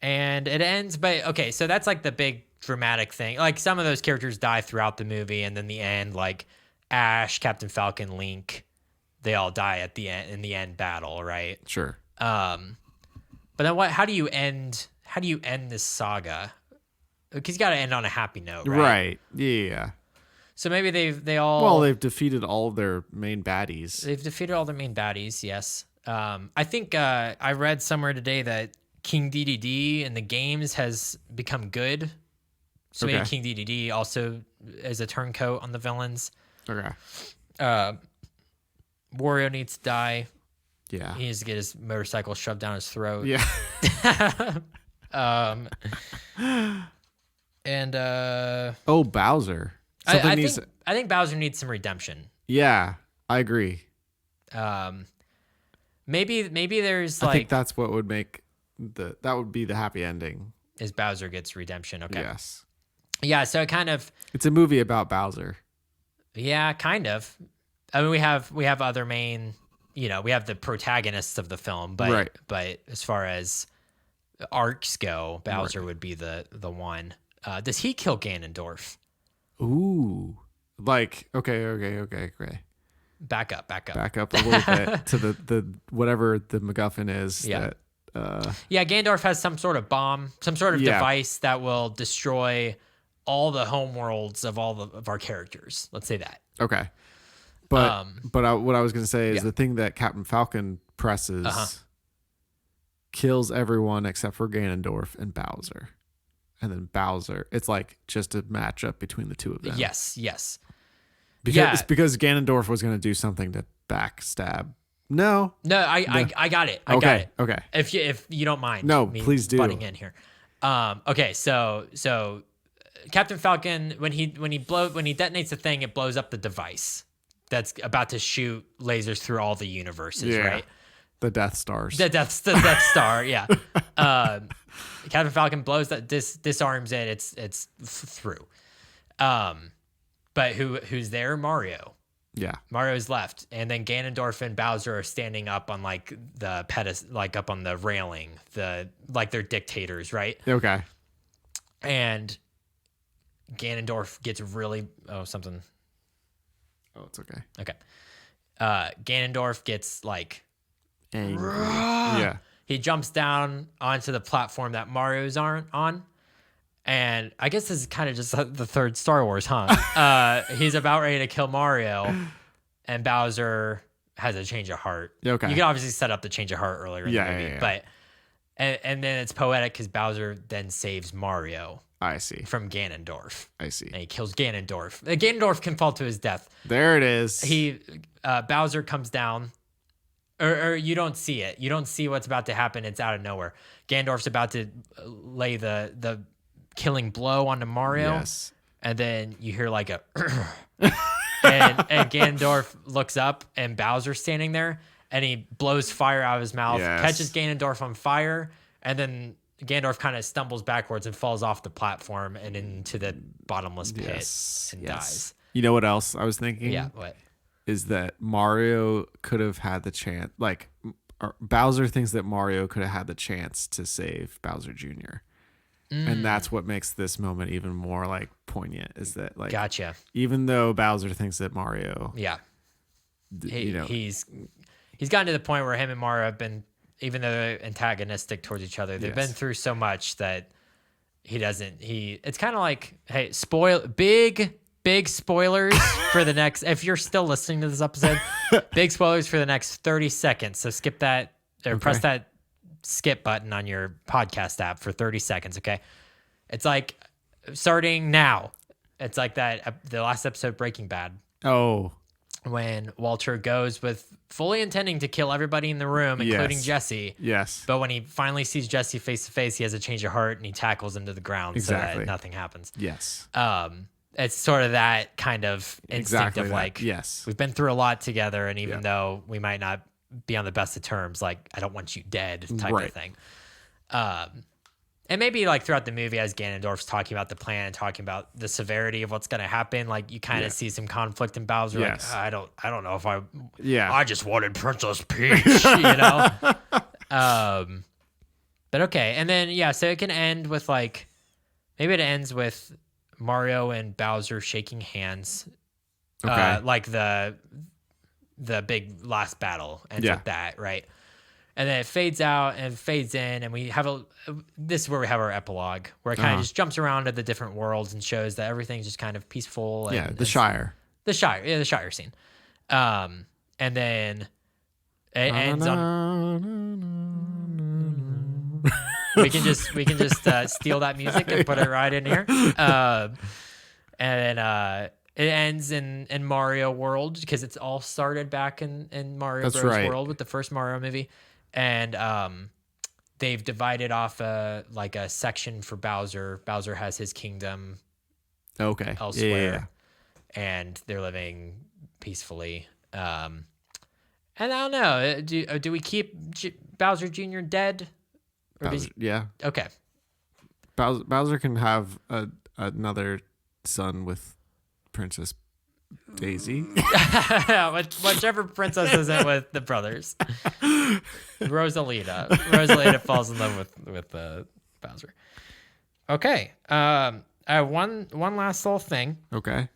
And it ends, but okay, so that's like the big dramatic thing. Like some of those characters die throughout the movie, and then the end, like Ash, Captain Falcon, Link, they all die at the end in the end battle, right? Sure. But then how do you end this saga? Because you got to end on a happy note, right? Right. Yeah. So maybe they've defeated all of their main baddies. They've defeated all their main baddies. Yes. I think I read somewhere today that King DDD in the games has become good. So maybe King DDD also is a turncoat on the villains. Okay. Wario needs to die. Yeah. He needs to get his motorcycle shoved down his throat. Yeah. And Bowser. I think Bowser needs some redemption. Yeah, I agree. Maybe there's I think that's what would make that would be the happy ending. Is Bowser gets redemption. Okay. Yes. Yeah, so it's a movie about Bowser. Yeah, kind of. I mean, we have other main, we have the protagonists of the film, but as far as arcs go, Bowser would be the one. Does he kill Ganondorf? Ooh. Okay. Back up a little bit to the whatever the MacGuffin is. Yeah. Yeah, Ganondorf has some sort of bomb, some sort of device that will destroy all the homeworlds of all of our characters. Let's say that. Okay. But what I was going to say is the thing that Captain Falcon presses kills everyone except for Ganondorf and Bowser. And then Bowser, it's like just a matchup between the two of them. Yes. Because Ganondorf was going to do something to backstab. No, I got it. I got it. Okay. If you don't mind, please do. Butting in here. Okay. So Captain Falcon, when he detonates the thing, it blows up the device that's about to shoot lasers through all the universes, right? The Death Stars. The Death Star, yeah. Captain Falcon blows that, disarms it. It's through. But who's there? Mario. Yeah. Mario's left, and then Ganondorf and Bowser are standing up on like the pedestal, like up on the railing, like they're dictators, right? Okay. And Ganondorf gets really something. Oh, it's okay. Okay. Ganondorf gets like angry. Yeah. He jumps down onto the platform that Mario's on. And I guess this is kind of just the third Star Wars, huh? He's about ready to kill Mario, and Bowser has a change of heart. Okay. You can obviously set up the change of heart earlier in the movie, but and then it's poetic because Bowser then saves Mario. I see. From Ganondorf. I see. And he kills Ganondorf. Ganondorf can fall to his death. There it is. Bowser comes down. Or you don't see it. You don't see what's about to happen. It's out of nowhere. Ganondorf's about to lay the killing blow onto Mario. Yes. And then you hear like a and Ganondorf looks up and Bowser's standing there and he blows fire out of his mouth, catches Ganondorf on fire, and then Ganondorf kind of stumbles backwards and falls off the platform and into the bottomless pit and dies. You know what else I was thinking? Yeah, what? Is that Mario could have had the chance, Bowser thinks that Mario could have had the chance to save Bowser Jr. And that's what makes this moment even more like poignant, is that like, gotcha. Even though Bowser thinks that Mario, he's gotten to the point where him and Mario have been, even though they're antagonistic towards each other, they've been through so much that it's kind of like, hey, big spoilers for the next, if you're still listening to this episode, big spoilers for the next 30 seconds. So skip that or press that skip button on your podcast app for 30 seconds. Okay. It's like starting now. It's like the last episode, Breaking Bad. Oh, when Walter goes with fully intending to kill everybody in the room, including Jesse. Yes. But when he finally sees Jesse face to face, he has a change of heart and he tackles him to the ground so that nothing happens. Yes. It's sort of that kind of instinct of like, we've been through a lot together, and even though we might not be on the best of terms, like, I don't want you dead type of thing. And maybe like throughout the movie, as Ganondorf's talking about the plan and talking about the severity of what's going to happen, like you kind of see some conflict in Bowser. Like, I don't know if I just wanted Princess Peach, but okay. And then, so it can end with like, maybe it ends with Mario and Bowser shaking hands. Like the big last battle ends with that, right? And then it fades out and fades in, and we have this is where we have our epilogue, where it kind of just jumps around to the different worlds and shows that everything's just kind of peaceful. And, the Shire. The Shire scene. And then it ends on. We can just steal that music and put it right in here. And it ends in Mario World, because it's all started back in Mario Bros. World with the first Mario movie. And they've divided off a section for Bowser. Bowser has his kingdom elsewhere. And they're living peacefully. And I don't know, do we keep Bowser Jr. dead? Yeah. Okay. Bowser can have another son with Princess Daisy. Whichever princess isn't with the brothers. Rosalita falls in love with Bowser. Okay. I have one last little thing. Okay.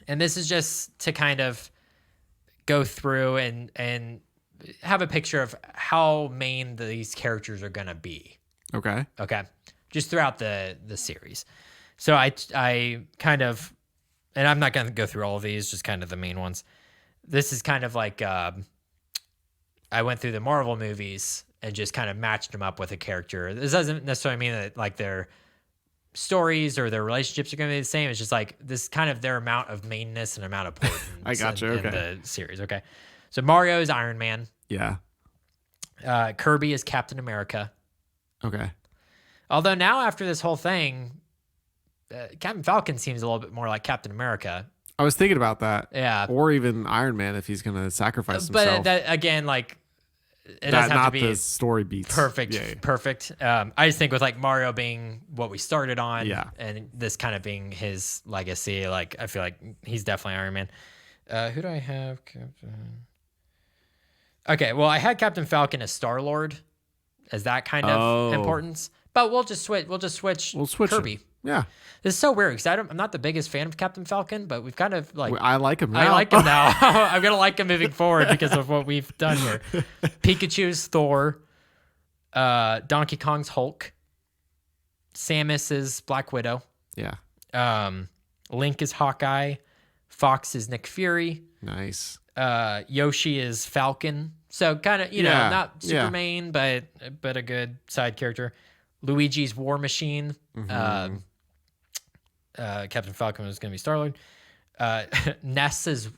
And this is just to kind of go through and have a picture of how main these characters are going to be. Okay. Just throughout the series. So I kind of, and I'm not going to go through all of these, just kind of the main ones. This is kind of like, I went through the Marvel movies and just kind of matched them up with a character. This doesn't necessarily mean that like their stories or their relationships are going to be the same. It's just like this kind of their amount of mainness and amount of importance I gotcha. in the series. Okay. So Mario is Iron Man. Yeah. Kirby is Captain America. Okay. Although now after this whole thing, Captain Falcon seems a little bit more like Captain America. I was thinking about that. Yeah. Or even Iron Man if he's going to sacrifice himself. But that, again, like, it doesn't have to be the story beats. Perfect. Yeah. Perfect. I just think with like Mario being what we started on, and this kind of being his legacy, like I feel like he's definitely Iron Man. Who do I have? Okay, well, I had Captain Falcon as Star-Lord, as that kind of importance. But we'll just switch. We'll switch Kirby. Yeah. This is so weird because I'm not the biggest fan of Captain Falcon, but we've kind of like... I like him now. I like him now. I'm going to like him moving forward because of what we've done here. Pikachu's Thor. Donkey Kong's Hulk. Samus is Black Widow. Yeah. Link is Hawkeye. Fox is Nick Fury. Nice. Yoshi is Falcon. So kind of, you know, not super main, but a good side character. Luigi's War Machine. Mm-hmm. Captain Falcon was going to be Star-Lord. Ness is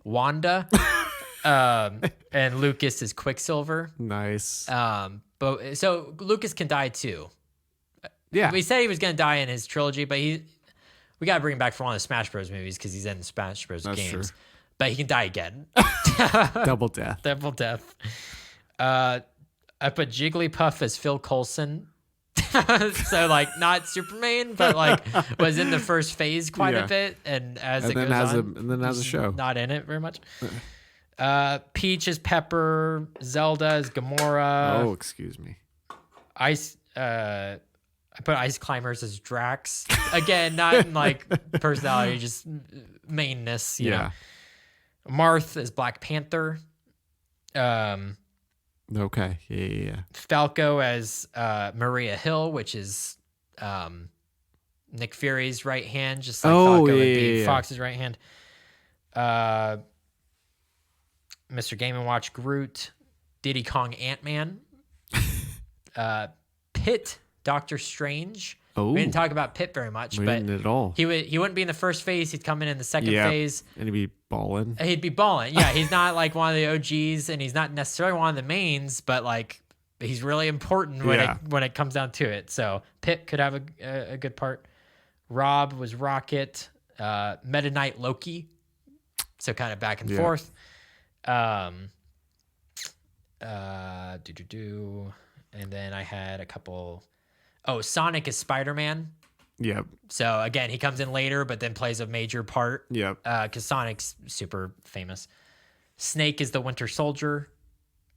Wanda. And Lucas is Quicksilver. Nice. But so Lucas can die too. Yeah. We said he was going to die in his trilogy, but we got to bring him back for one of the Smash Bros. Movies because he's in the Smash Bros. That's games. true. But he can die again. Double death. Double death. I put Jigglypuff as Phil Coulson. So like not Superman, but like was in the first phase quite a bit, and then has a show. Not in it very much. Peach is Pepper. Zelda is Gamora. Oh, excuse me. I put Ice Climbers as Drax. Again, not in like personality, just mainness. You know. Marth is Black Panther. Okay. Yeah. Falco as Maria Hill, which is Nick Fury's right hand, just like Falco would be Fox's right hand. Mr. Game & Watch Groot. Diddy Kong Ant-Man. Pit Doctor Strange. Oh. We didn't talk about Pit very much, but didn't at all. He wouldn't be in the first phase. He'd come in the second phase. And he'd be balling. He'd be balling. Yeah, he's not like one of the OGs, and he's not necessarily one of the mains, but like he's really important when it comes down to it. So Pit could have a good part. Rob was Rocket. Meta Knight Loki. So kind of back and forth. And then I had a couple. Oh, Sonic is Spider-Man. Yep. So again, he comes in later, but then plays a major part. Yep. Because Sonic's super famous. Snake is the Winter Soldier.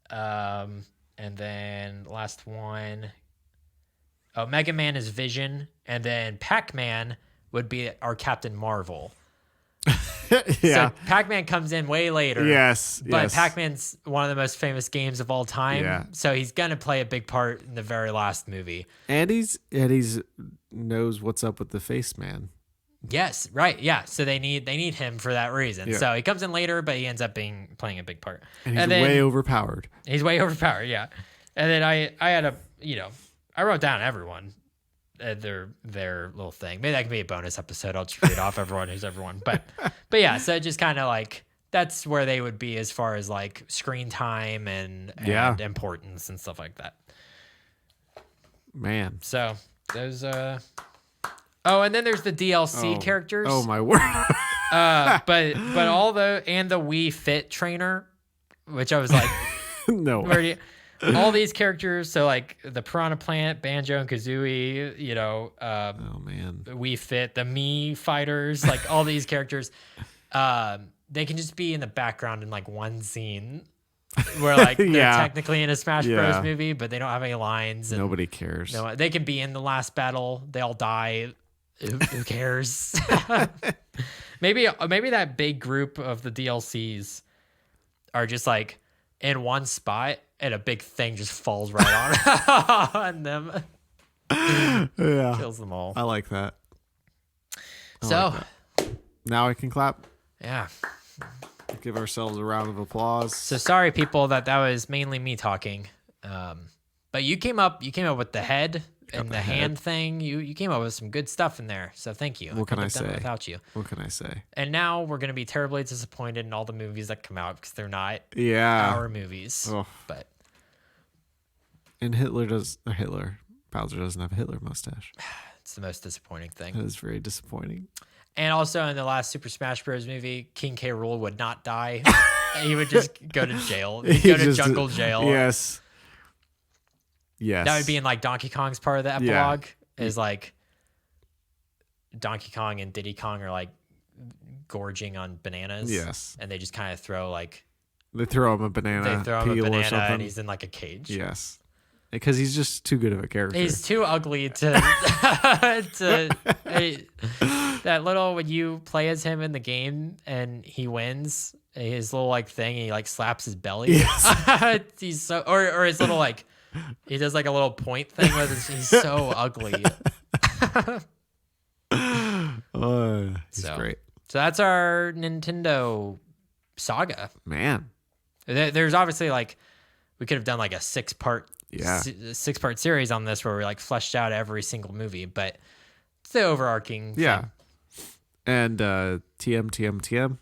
And then last one. Oh, Mega Man is Vision. And then Pac-Man would be our Captain Marvel. Yeah. So Pac-Man comes in way later. Yes. But Pac-Man's one of the most famous games of all time. Yeah. So he's gonna play a big part in the very last movie. And he's knows what's up with the face man. Yes, right. Yeah. So they need him for that reason. Yeah. So he comes in later, but he ends up playing a big part. And he's way overpowered. He's way overpowered, yeah. And then I had I wrote down everyone, their little thing. Maybe that could be a bonus episode. I'll just read off everyone who's everyone. But yeah, so just kind of like that's where they would be as far as like screen time and importance and stuff like that. Man. So those oh, and then there's the DLC characters. Oh my word. But all the Wii Fit trainer, which I was like, no. All these characters, so like the Piranha Plant, Banjo and Kazooie, oh man, Wii Fit, the Mii fighters, like all these characters, they can just be in the background in like one scene where like they're technically in a Smash Bros movie, but they don't have any lines. And nobody cares. No, they can be in the last battle. They all die. Who cares? maybe that big group of the DLCs are just like in one spot and a big thing just falls right on them. Yeah. Kills them all. I like that. Now I can clap. Yeah. Give ourselves a round of applause. So sorry, people, that was mainly me talking. But you came up with the head and the hand thing. You came up with some good stuff in there. So thank you. What can I say? Without you. What can I say? And now we're going to be terribly disappointed in all the movies that come out because they're not our movies. Oh. But and Bowser doesn't have a Hitler mustache. It's the most disappointing thing. That is very disappointing. And also in the last Super Smash Bros. Movie, King K. Rool would not die. He would just go to jail. He'd go to jungle jail. Yes. That would be in like Donkey Kong's part of the epilogue. Is like Donkey Kong and Diddy Kong are like gorging on bananas. Yes. And they just kind of throw like... They throw him a banana. They throw him a banana and he's in like a cage. Yes. Because he's just too good of a character. He's too ugly to... that little, when you play as him in the game and he wins, his little like thing, he like slaps his belly. Yes. He's so... Or his little like... He does like a little point thing with he's so ugly. He's great. So that's our Nintendo saga. Man. There's obviously like, we could have done like a six-part series on this where we like fleshed out every single movie, but it's the overarching thing. And TM.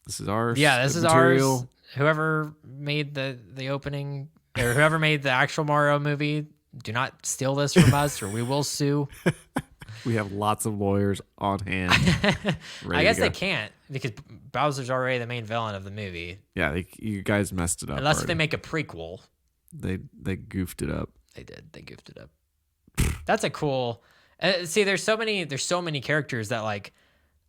This is ours. Yeah, this is ours. Whoever made the opening or whoever made the actual Mario movie, do not steal this from us or we will sue. We have lots of lawyers on hand. I guess they can't because Bowser's already the main villain of the movie. Yeah, you guys messed it up. Unless they make a prequel. They goofed it up. They did. They goofed it up. That's a cool... see, there's so many characters that like...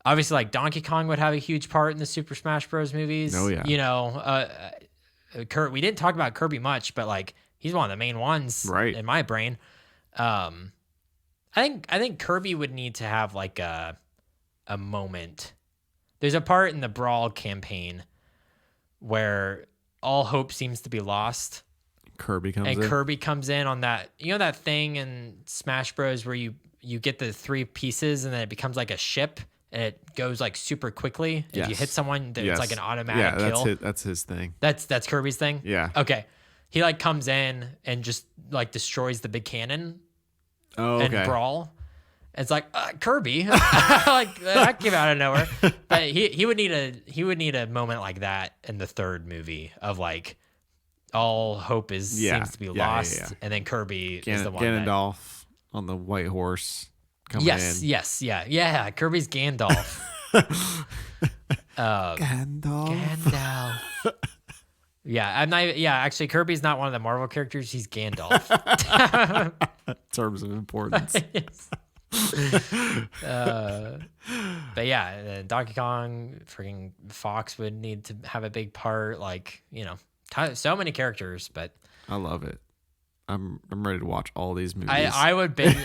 Obviously, like Donkey Kong would have a huge part in the Super Smash Bros. Movies. Oh, yeah. You know, we didn't talk about Kirby much, but like he's one of the main ones in my brain. I think Kirby would need to have like a moment. There's a part in the Brawl campaign where all hope seems to be lost. Kirby comes in on that, that thing in Smash Bros. Where you get the three pieces and then it becomes like a ship and it goes like super quickly. If you hit someone, it's like an automatic kill. That's his thing. That's Kirby's thing? Yeah. Okay. He like comes in and just like destroys the big cannon. Oh, okay. And Brawl. It's like Kirby, like that came out of nowhere. But he would need a moment like that in the third movie of like all hope seems to be lost, and then Kirby is the one. Ganondorf on the white horse. Yes, yeah. Kirby's Gandalf. Gandalf. Yeah, actually, Kirby's not one of the Marvel characters. He's Gandalf. In terms of importance. Yes. But yeah, Donkey Kong, freaking Fox would need to have a big part. Like, so many characters, but I love it. I'm ready to watch all these movies. I would binge.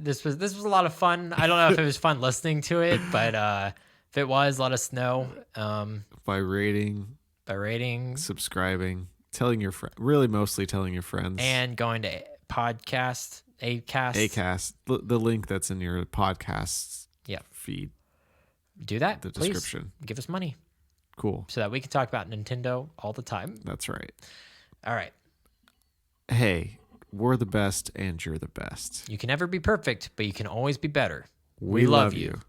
This was a lot of fun. I don't know if it was fun listening to it, but If it was, let us know. By rating, subscribing, telling your friend, really mostly telling your friends, and going to Acast, the link that's in your podcast feed. Do that. The please. Description. Give us money. Cool. So that we can talk about Nintendo all the time. That's right. All right. Hey, we're the best and you're the best. You can never be perfect, but you can always be better. We love you.